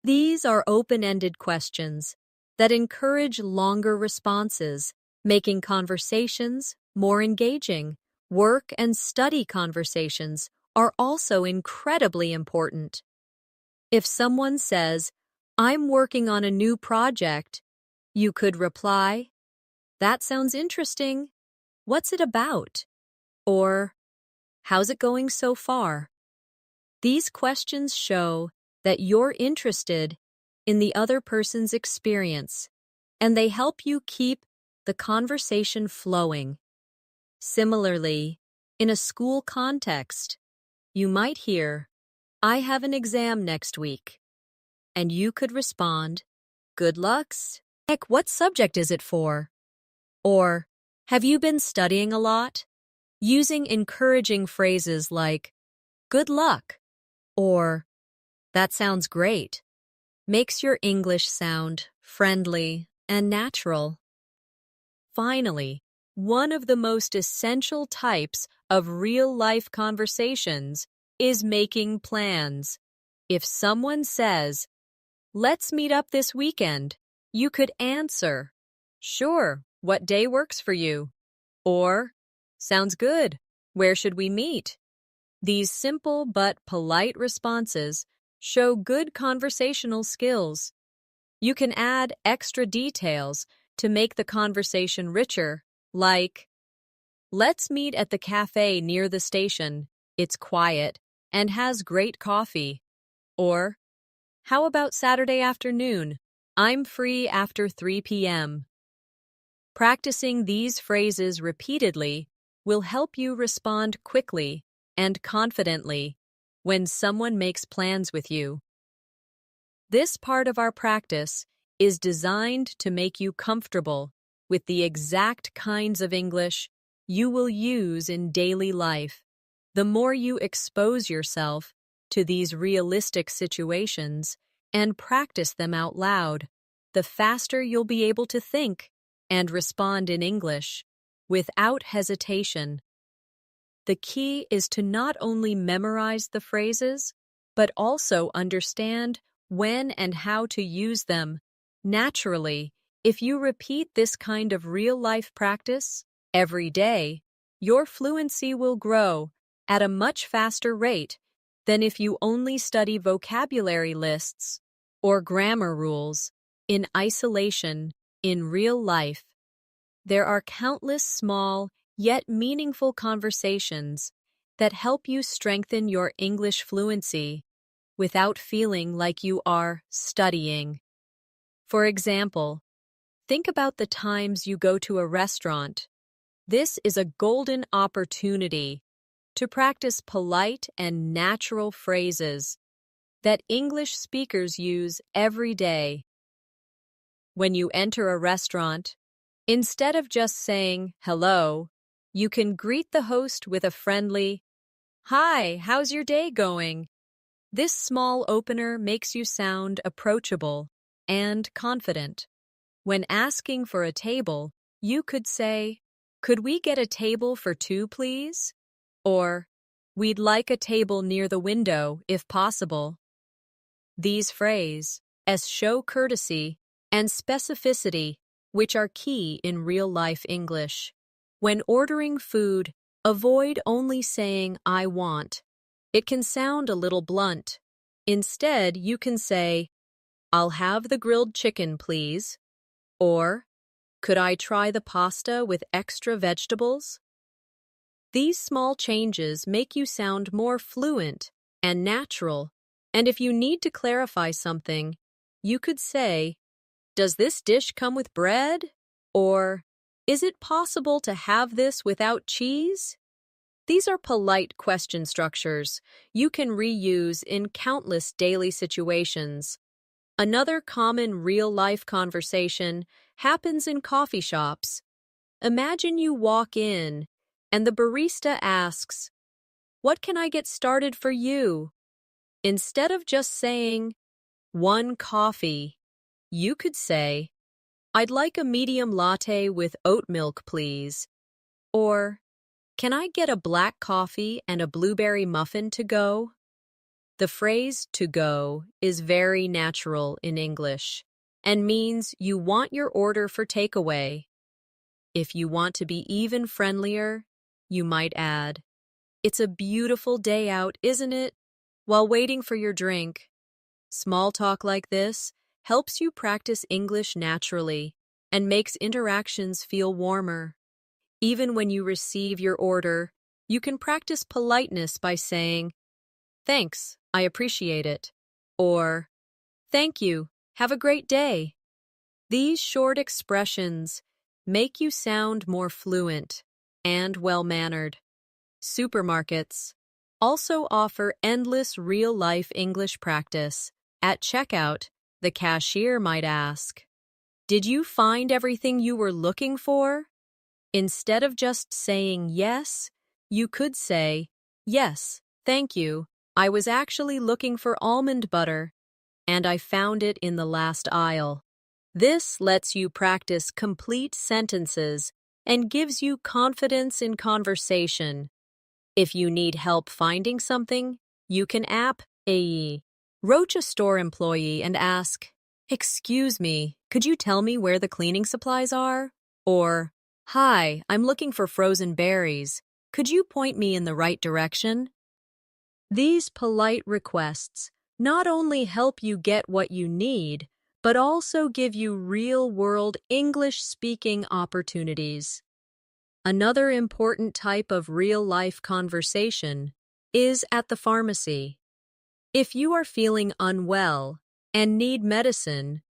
These are open-ended questions that encourage longer responses, making conversations more engaging. Work and study conversations are also incredibly important. If someone says, "I'm working on a new project," you could reply, "That sounds interesting. What's it about?" Or, "How's it going so far?" These questions show that you're interested in the other person's experience, and they help you keep the conversation flowing. Similarly, in a school context, you might hear, "I have an exam next week," and you could respond, "Good lucks." Heck, what subject is it for? Or, "Have you been studying a lot?" Using encouraging phrases like, "Good luck," or, "That sounds great," makes your English sound friendly and natural. Finally, one of the most essential types of real-life conversations is making plans. If someone says, "Let's meet up this weekend," you could answer, "Sure, what day works for you?" Or, "Sounds good. Where should we meet?" These simple but polite responses show good conversational skills. You can add extra details to make the conversation richer, like, "Let's meet at the cafe near the station. It's quiet and has great coffee." Or, "How about Saturday afternoon? I'm free after 3 p.m. Practicing these phrases repeatedly will help you respond quickly and confidently when someone makes plans with you. This part of our practice is designed to make you comfortable with the exact kinds of English you will use in daily life. The more you expose yourself to these realistic situations and practice them out loud, the faster you'll be able to think and respond in English without hesitation. The key is to not only memorize the phrases, but also understand when and how to use them. Naturally, if you repeat this kind of real-life practice every day, your fluency will grow at a much faster rate than if you only study vocabulary lists or grammar rules in isolation in real life. There are countless small yet meaningful conversations that help you strengthen your English fluency without feeling like you are studying. For example, think about the times you go to a restaurant. This is a golden opportunity to practice polite and natural phrases that English speakers use every day. When you enter a restaurant, instead of just saying hello, you can greet the host with a friendly, "Hi, how's your day going?" This small opener makes you sound approachable and confident. When asking for a table, you could say, "Could we get a table for two, please?" Or, "We'd like a table near the window, if possible." These phrases show courtesy and specificity, which are key in real-life English. When ordering food, avoid only saying, "I want." It can sound a little blunt. Instead, you can say, "I'll have the grilled chicken, please." Or, "Could I try the pasta with extra vegetables?" These small changes make you sound more fluent and natural. And if you need to clarify something, you could say, "Does this dish come with bread?" Or, "Is it possible to have this without cheese?" These are polite question structures you can reuse in countless daily situations. Another common real-life conversation happens in coffee shops. Imagine you walk in and the barista asks, "What can I get started for you?" Instead of just saying, "One coffee," you could say, "I'd like a medium latte with oat milk, please." Or, "Can I get a black coffee and a blueberry muffin to go?" The phrase "to go" is very natural in English and means you want your order for takeaway. If you want to be even friendlier, you might add, "It's a beautiful day out, isn't it?" while waiting for your drink. Small talk like this helps you practice English naturally and makes interactions feel warmer. Even when you receive your order, you can practice politeness by saying, "Thanks, I appreciate it." Or, "Thank you, have a great day." These short expressions make you sound more fluent and well-mannered. Supermarkets also offer endless real-life English practice. At checkout, the cashier might ask, "Did you find everything you were looking for?" Instead of just saying yes, you could say, "Yes, thank you. I was actually looking for almond butter, and I found it in the last aisle." This lets you practice complete sentences and gives you confidence in conversation. If you need help finding something, you can approach a store employee and ask, "Excuse me, could you tell me where the cleaning supplies are?" Or, "Hi, I'm looking for frozen berries. Could you point me in the right direction?" These polite requests not only help you get what you need, but also give you real-world English-speaking opportunities. Another important type of real-life conversation is at the pharmacy. If you are feeling unwell and need medicine,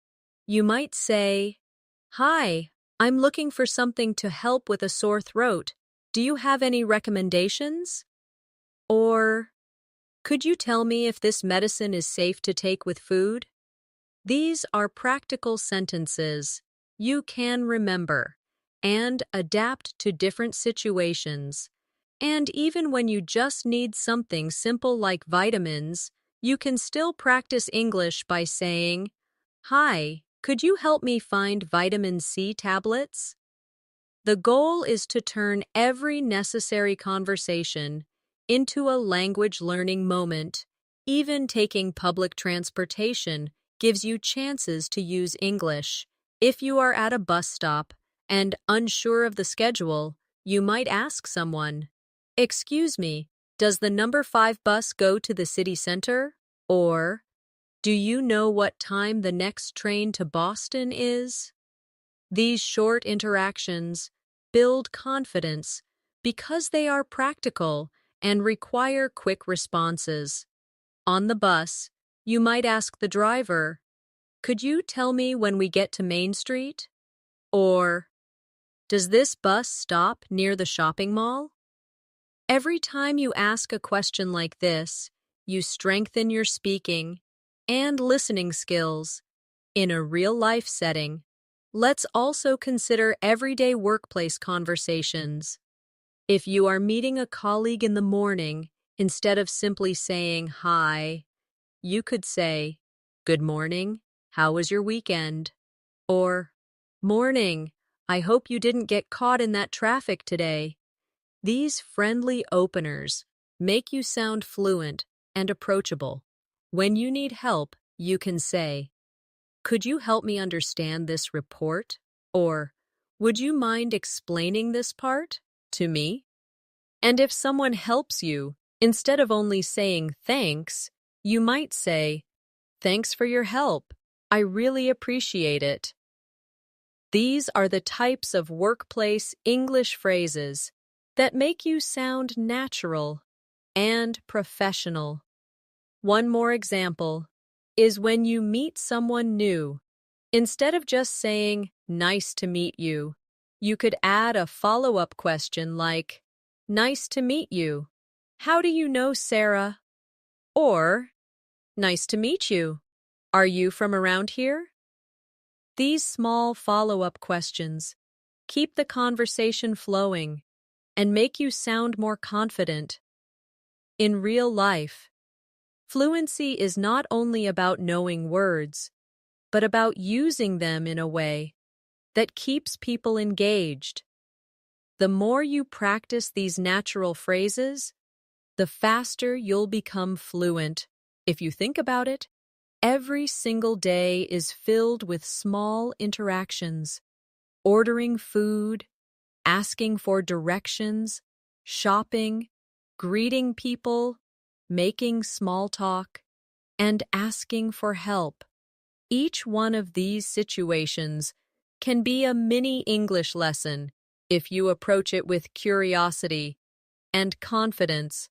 You might say, "Hi, I'm looking for something to help with a sore throat. Do you have any recommendations?" Or, "Could you tell me if this medicine is safe to take with food?" These are practical sentences you can remember and adapt to different situations. And even when you just need something simple like vitamins, you can still practice English by saying, "Hi, could you help me find vitamin C tablets?" The goal is to turn every necessary conversation into a language learning moment. Even taking public transportation gives you chances to use English. If you are at a bus stop and unsure of the schedule, you might ask someone, "Excuse me, does the number 5 bus go to the city center?" Or, "Do you know what time the next train to Boston is?" These short interactions build confidence because they are practical and require quick responses. On the bus, you might ask the driver, "Could you tell me when we get to Main Street?" Or, "Does this bus stop near the shopping mall?" Every time you ask a question like this, you strengthen your speaking and listening skills in a real-life setting. Let's also consider everyday workplace conversations. If you are meeting a colleague in the morning, instead of simply saying hi, you could say, "Good morning, how was your weekend?" Or, "Morning, I hope you didn't get caught in that traffic today." These friendly openers make you sound fluent and approachable. When you need help, you can say, "Could you help me understand this report?" Or, "Would you mind explaining this part to me?" And if someone helps you, instead of only saying thanks, you might say, "Thanks for your help. I really appreciate it." These are the types of workplace English phrases that make you sound natural and professional. One more example is when you meet someone new. Instead of just saying, "Nice to meet you," you could add a follow-up question like, "Nice to meet you. How do you know Sarah?" Or, "Nice to meet you. Are you from around here?" These small follow-up questions keep the conversation flowing and make you sound more confident. In real life, fluency is not only about knowing words, but about using them in a way that keeps people engaged. The more you practice these natural phrases, the faster you'll become fluent. If you think about it, every single day is filled with small interactions: ordering food, asking for directions, shopping, greeting people, making small talk, and asking for help. Each one of these situations can be a mini English lesson if you approach it with curiosity and confidence.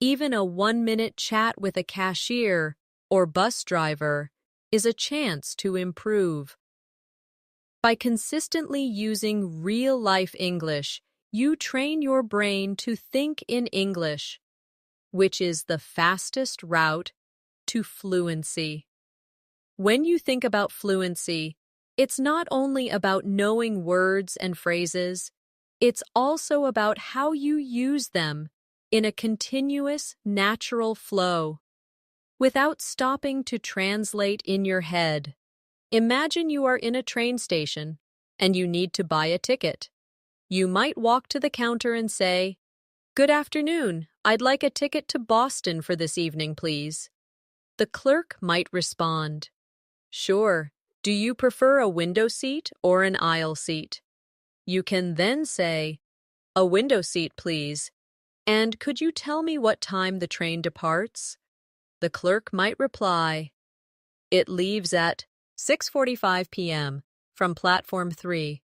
Even a 1-minute chat with a cashier or bus driver is a chance to improve. By consistently using real-life English, you train your brain to think in English, which is the fastest route to fluency. When you think about fluency, it's not only about knowing words and phrases, it's also about how you use them in a continuous, natural flow, without stopping to translate in your head. Imagine you are in a train station and you need to buy a ticket. You might walk to the counter and say, "Good afternoon, I'd like a ticket to Boston for this evening, please." The clerk might respond, "Sure, do you prefer a window seat or an aisle seat?" You can then say, "A window seat, please. And could you tell me what time the train departs?" The clerk might reply, "It leaves at 6:45 p.m. from platform 3.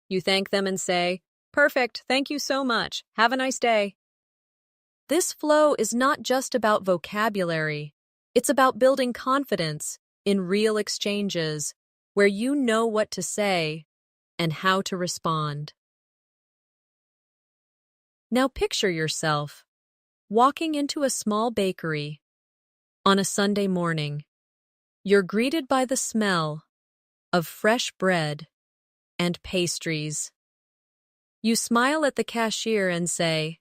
You thank them and say, "Perfect, thank you so much. Have a nice day." This flow is not just about vocabulary. It's about building confidence in real exchanges. where you know what to say and how to respond. Now picture yourself walking into a small bakery on a Sunday morning. You're greeted by the smell of fresh bread and pastries. You smile at the cashier and say,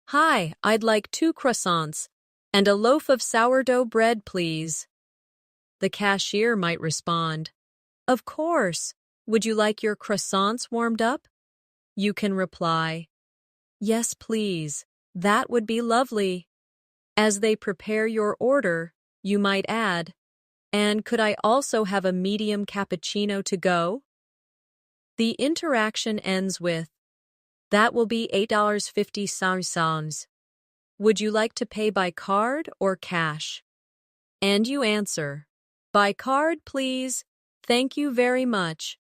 "Hi, I'd like 2 croissants and a loaf of sourdough bread, please." The cashier might respond, "Of course. Would you like your croissants warmed up?" You can reply, "Yes, please. That would be lovely." As they prepare your order, you might add, "And could I also have a medium cappuccino to go?" The interaction ends with, "That will be $8.50. Would you like to pay by card or cash?" And you answer, "By card, please. Thank you very much."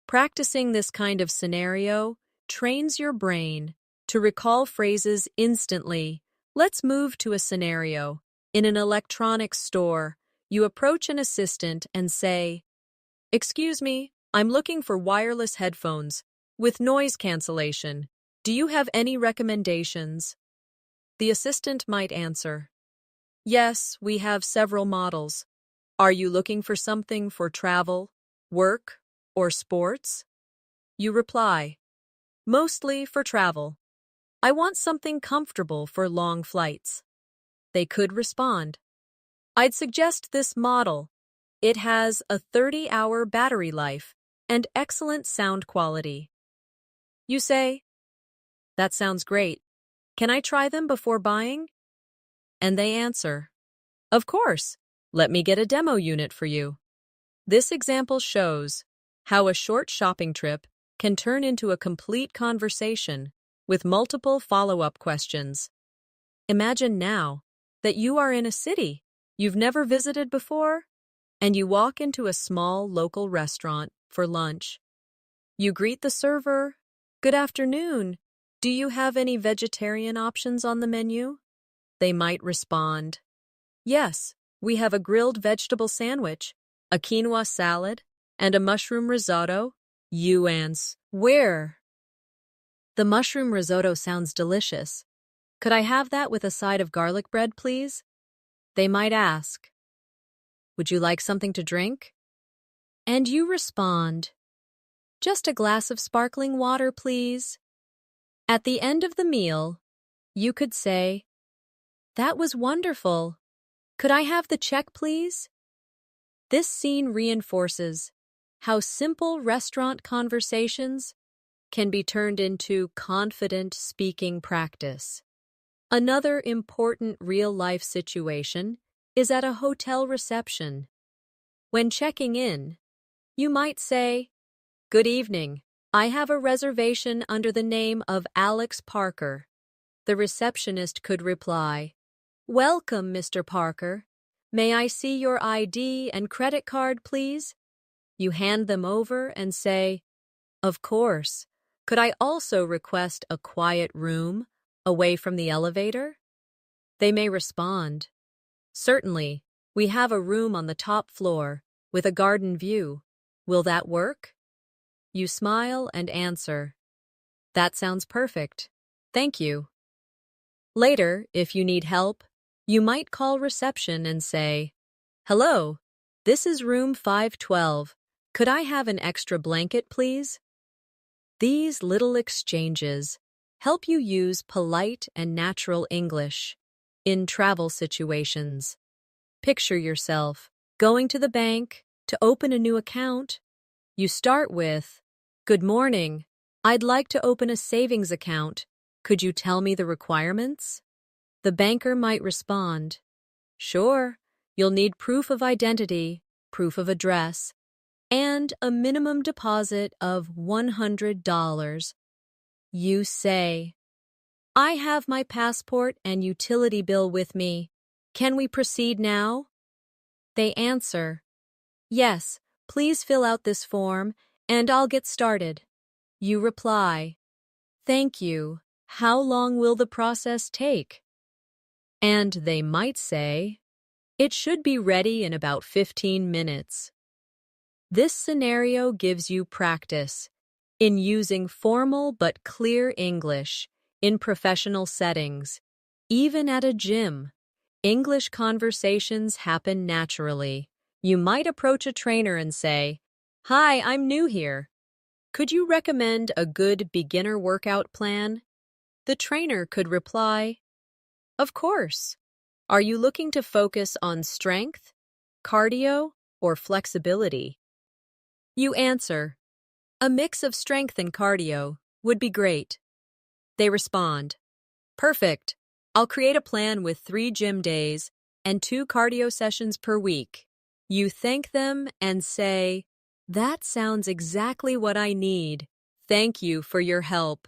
Practicing this kind of scenario trains your brain to recall phrases instantly. Let's move to a scenario. In an electronics store, you approach an assistant and say, "Excuse me, I'm looking for wireless headphones with noise cancellation. Do you have any recommendations?" The assistant might answer, "Yes, we have several models. Are you looking for something for travel, work, or sports?" You reply, "Mostly for travel. I want something comfortable for long flights." They could respond, "I'd suggest this model. It has a 30-hour battery life and excellent sound quality." You say, "That sounds great. Can I try them before buying?" And they answer, "Of course. Let me get a demo unit for you." This example shows how a short shopping trip can turn into a complete conversation with multiple follow-up questions. Imagine now that you are in a city you've never visited before, and you walk into a small local restaurant for lunch. You greet the server, "Good afternoon. Do you have any vegetarian options on the menu?" They might respond, "Yes, we have a grilled vegetable sandwich, a quinoa salad, and a mushroom risotto." You answer, "Where?" "The mushroom risotto sounds delicious. Could I have that with a side of garlic bread, please?" They might ask, "Would you like something to drink?" And you respond, "Just a glass of sparkling water, please." At the end of the meal, you could say, "That was wonderful. Could I have the check, please?" This scene reinforces how simple restaurant conversations can be turned into confident speaking practice. Another important real-life situation is at a hotel reception. When checking in, you might say, "Good evening. I have a reservation under the name of Alex Parker." The receptionist could reply, "Welcome, Mr. Parker. May I see your ID and credit card, please?" You hand them over and say, "Of course. Could I also request a quiet room away from the elevator?" They may respond, "Certainly. We have a room on the top floor with a garden view. Will that work?" You smile and answer, "That sounds perfect. Thank you." Later, if you need help, you might call reception and say, "Hello, this is room 512. Could I have an extra blanket, please?" These little exchanges help you use polite and natural English in travel situations. Picture yourself going to the bank to open a new account. You start with, "Good morning. I'd like to open a savings account. Could you tell me the requirements?" The banker might respond, "Sure. You'll need proof of identity, proof of address, and a minimum deposit of $100. You say, "I have my passport and utility bill with me. Can we proceed now?" They answer, "Yes, please fill out this form and I'll get started." You reply, "Thank you. How long will the process take?" And they might say, "It should be ready in about 15 minutes." This scenario gives you practice in using formal but clear English in professional settings. Even at a gym, English conversations happen naturally. You might approach a trainer and say, "Hi, I'm new here. Could you recommend a good beginner workout plan?" The trainer could reply, "Of course. Are you looking to focus on strength, cardio, or flexibility?" You answer, "A mix of strength and cardio would be great." They respond, "Perfect. I'll create a plan with 3 gym days and 2 cardio sessions per week." You thank them and say, "That sounds exactly what I need. Thank you for your help."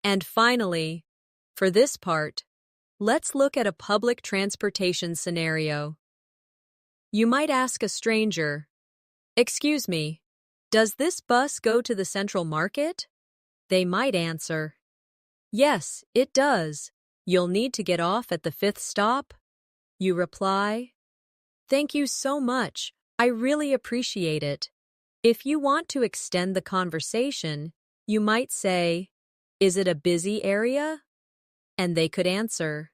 And finally, for this part, let's look at a public transportation scenario. You might ask a stranger, "Excuse me, does this bus go to the Central Market?" They might answer, "Yes, it does. You'll need to get off at the 5th stop." You reply, "Thank you so much. I really appreciate it." If you want to extend the conversation, you might say, "Is it a busy area?" And they could answer,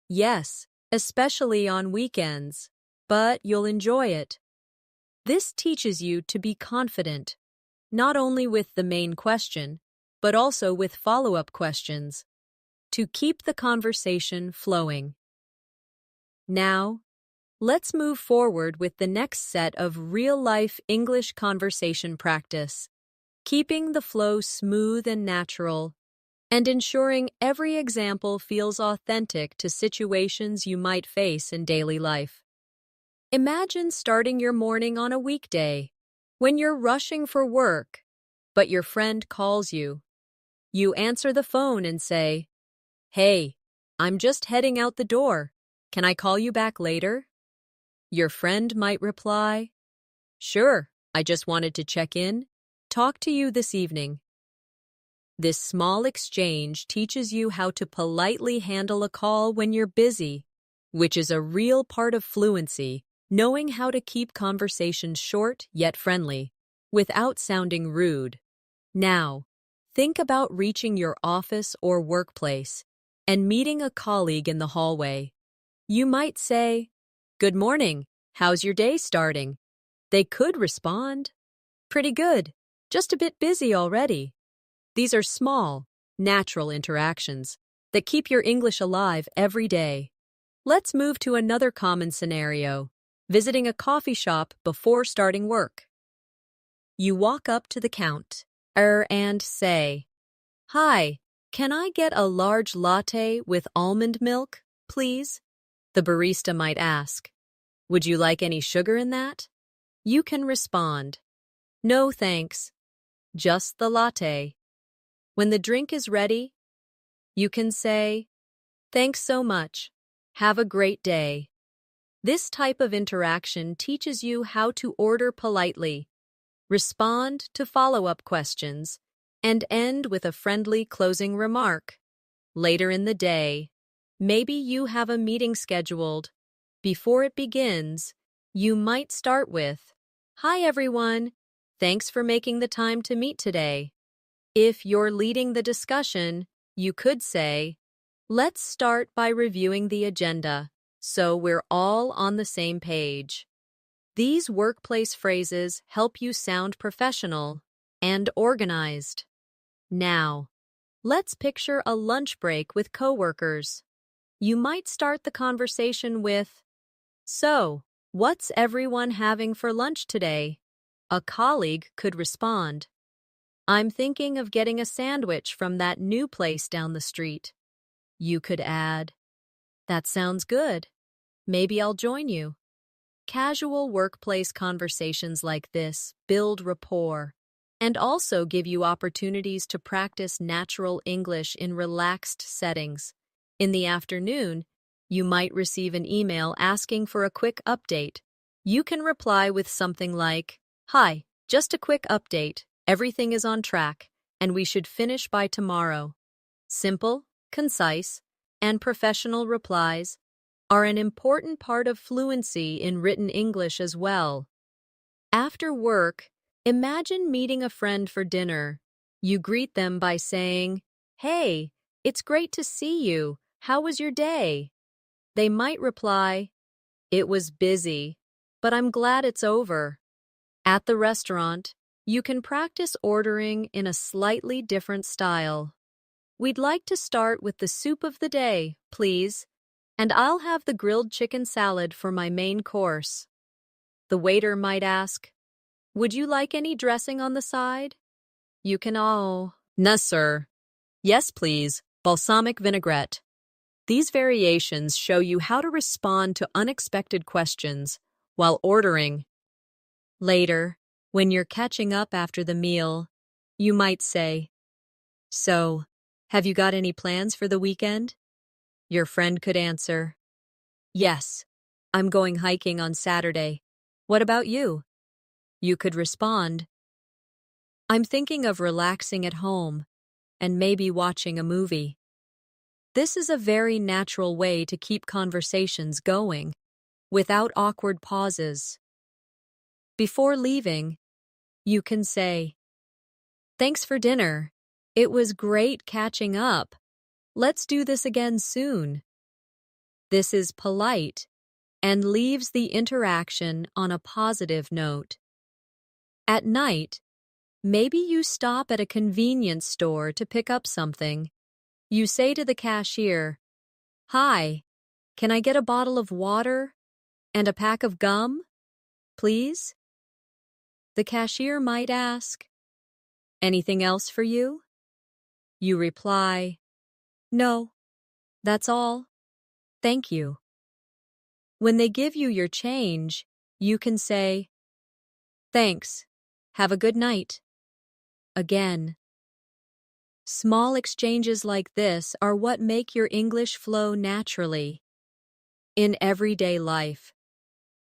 "Yes, especially on weekends, but you'll enjoy it." This teaches you to be confident, not only with the main question, but also with follow-up questions, to keep the conversation flowing. Now, let's move forward with the next set of real-life English conversation practice, keeping the flow smooth and natural, and ensuring every example feels authentic to situations you might face in daily life. Imagine starting your morning on a weekday, when you're rushing for work, but your friend calls you. You answer the phone and say, "Hey, I'm just heading out the door. Can I call you back later?" Your friend might reply, "Sure, I just wanted to check in. Talk to you this evening." This small exchange teaches you how to politely handle a call when you're busy, which is a real part of fluency, knowing how to keep conversations short yet friendly, without sounding rude. Now, think about reaching your office or workplace and meeting a colleague in the hallway. You might say, "Good morning, how's your day starting?" They could respond, "Pretty good, just a bit busy already." These are small, natural interactions that keep your English alive every day. Let's move to another common scenario, visiting a coffee shop before starting work. You walk up to the counter and say, "Hi, can I get a large latte with almond milk, please?" The barista might ask, "Would you like any sugar in that?" You can respond, "No, thanks, just the latte." When the drink is ready, you can say, "Thanks so much. Have a great day." This type of interaction teaches you how to order politely, respond to follow-up questions, and end with a friendly closing remark. Later in the day, maybe you have a meeting scheduled. Before it begins, you might start with, "Hi everyone, thanks for making the time to meet today." If you're leading the discussion, you could say, "Let's start by reviewing the agenda, so we're all on the same page." These workplace phrases help you sound professional and organized. Now, let's picture a lunch break with coworkers. You might start the conversation with, "So, what's everyone having for lunch today?" A colleague could respond, "I'm thinking of getting a sandwich from that new place down the street." You could add, "That sounds good. Maybe I'll join you." Casual workplace conversations like this build rapport and also give you opportunities to practice natural English in relaxed settings. In the afternoon, you might receive an email asking for a quick update. You can reply with something like, "Hi, just a quick update. Everything is on track, and we should finish by tomorrow." Simple, concise, and professional replies are an important part of fluency in written English as well. After work, imagine meeting a friend for dinner. You greet them by saying, "Hey, it's great to see you. How was your day?" They might reply, "It was busy, but I'm glad it's over." At the restaurant, you can practice ordering in a slightly different style. "We'd like to start with the soup of the day, please, and I'll have the grilled chicken salad for my main course." The waiter might ask, "Would you like any dressing on the side?" You can "No, sir." "Yes, please. Balsamic vinaigrette." These variations show you how to respond to unexpected questions while ordering. Later, when you're catching up after the meal, you might say, "So, have you got any plans for the weekend?" Your friend could answer, "Yes, I'm going hiking on Saturday. What about you?" You could respond, "I'm thinking of relaxing at home and maybe watching a movie." This is a very natural way to keep conversations going without awkward pauses. Before leaving, you can say, "Thanks for dinner. It was great catching up. Let's do this again soon." This is polite and leaves the interaction on a positive note. At night, maybe you stop at a convenience store to pick up something. You say to the cashier, "Hi, can I get a bottle of water and a pack of gum, please?" The cashier might ask, "Anything else for you?" You reply, "No, that's all. Thank you." When they give you your change, you can say, "Thanks. Have a good night." Again. Small exchanges like this are what make your English flow naturally. In everyday life,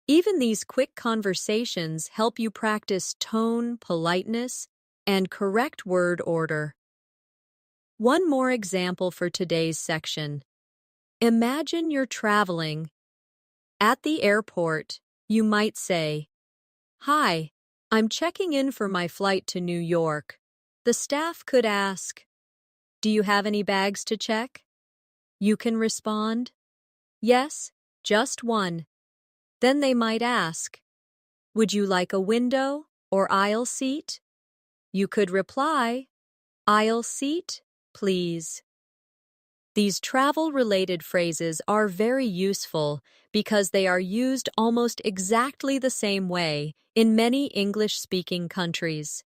even these quick conversations help you practice tone, politeness, and correct word order. One more example for today's section. Imagine you're traveling. At the airport, you might say, "Hi, I'm checking in for my flight to New York." The staff could ask, "Do you have any bags to check?" You can respond, "Yes, just one." Then they might ask, "Would you like a window or aisle seat?" You could reply, "Aisle seat, please." These travel-related phrases are very useful because they are used almost exactly the same way in many English-speaking countries.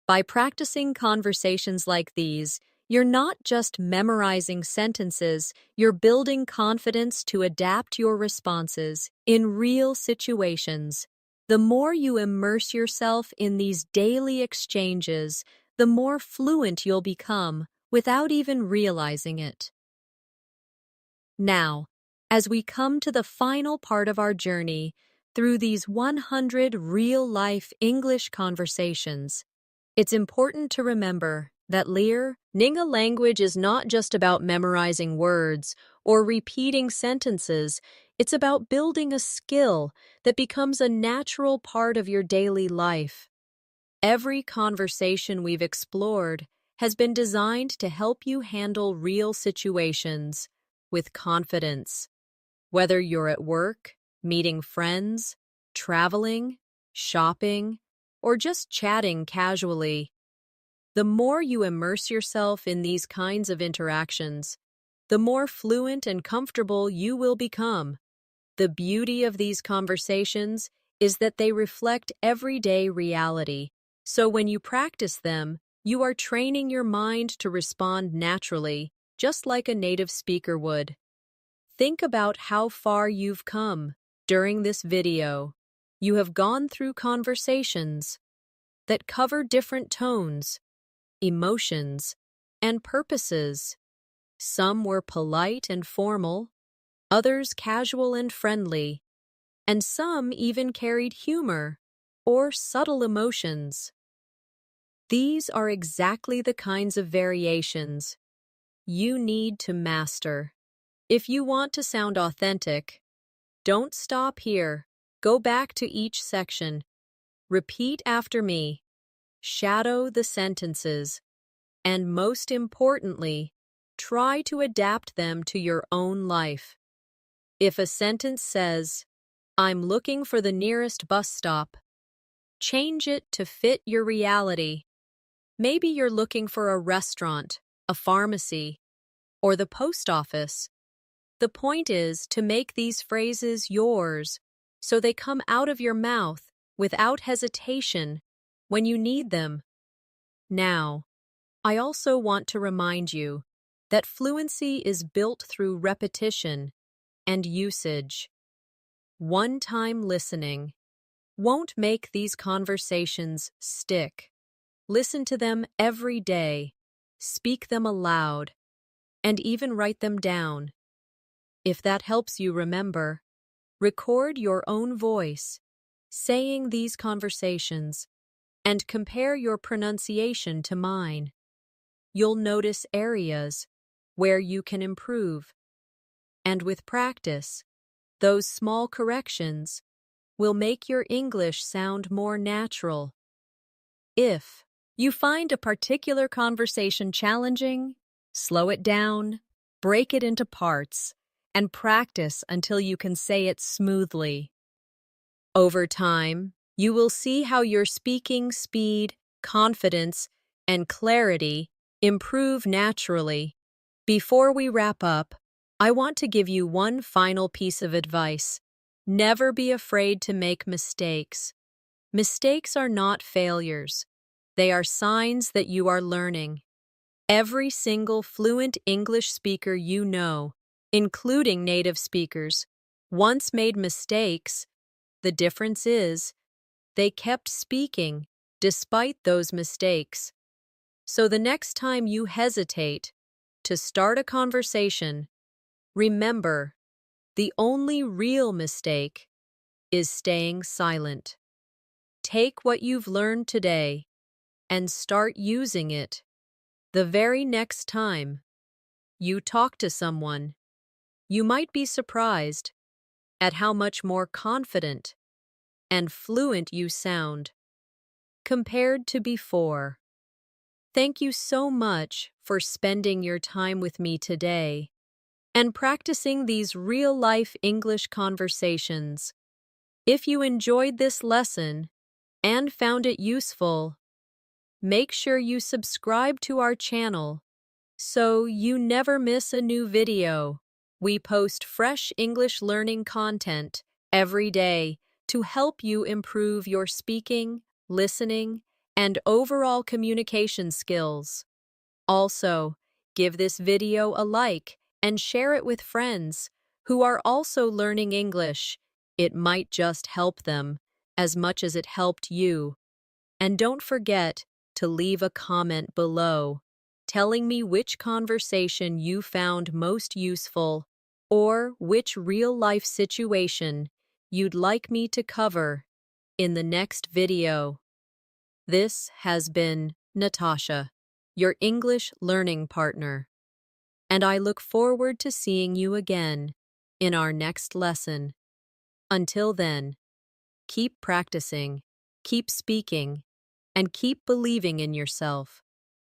By practicing conversations like these, you're not just memorizing sentences, you're building confidence to adapt your responses in real situations. The more you immerse yourself in these daily exchanges, the more fluent you'll become without even realizing it. Now, as we come to the final part of our journey through these 100 real-life English conversations, it's important to remember that learning a language is not just about memorizing words or repeating sentences, it's about building a skill that becomes a natural part of your daily life. Every conversation we've explored has been designed to help you handle real situations with confidence. Whether you're at work, meeting friends, traveling, shopping, or just chatting casually, the more you immerse yourself in these kinds of interactions, the more fluent and comfortable you will become. The beauty of these conversations is that they reflect everyday reality. So when you practice them, you are training your mind to respond naturally, just like a native speaker would. Think about how far you've come during this video. You have gone through conversations that cover different tones, emotions, and purposes. Some were polite and formal, others casual and friendly, and some even carried humor or subtle emotions. These are exactly the kinds of variations you need to master. If you want to sound authentic, don't stop here. Go back to each section. Repeat after me. Shadow the sentences. And most importantly, try to adapt them to your own life. If a sentence says, "I'm looking for the nearest bus stop," change it to fit your reality. Maybe you're looking for a restaurant, a pharmacy, or the post office. The point is to make these phrases yours so they come out of your mouth without hesitation when you need them. Now, I also want to remind you that fluency is built through repetition and usage. One-time listening won't make these conversations stick. Listen to them every day, speak them aloud, and even write them down. If that helps you remember, record your own voice, saying these conversations, and compare your pronunciation to mine. You'll notice areas where you can improve. And with practice, those small corrections will make your English sound more natural. If you find a particular conversation challenging, slow it down, break it into parts, and practice until you can say it smoothly. Over time, you will see how your speaking speed, confidence, and clarity improve naturally. Before we wrap up, I want to give you one final piece of advice. Never be afraid to make mistakes. Mistakes are not failures. They are signs that you are learning. Every single fluent English speaker you know, including native speakers, once made mistakes. The difference is, they kept speaking despite those mistakes. So the next time you hesitate to start a conversation, remember, the only real mistake is staying silent. Take what you've learned today and start using it the very next time you talk to someone. You might be surprised at how much more confident and fluent you sound compared to before. Thank you so much for spending your time with me today and practicing these real-life English conversations. If you enjoyed this lesson and found it useful, make sure you subscribe to our channel so you never miss a new video. We post fresh English learning content every day to help you improve your speaking, listening, and overall communication skills. Also, give this video a like and share it with friends who are also learning English. It might just help them as much as it helped you. And don't forget to leave a comment below telling me which conversation you found most useful or which real-life situation you'd like me to cover in the next video. This has been Natasha, your English learning partner, and I look forward to seeing you again in our next lesson. Until then, keep practicing, keep speaking, and keep believing in yourself,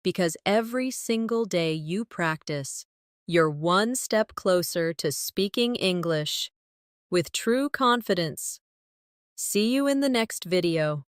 because every single day you practice, you're one step closer to speaking English with true confidence. See you in the next video.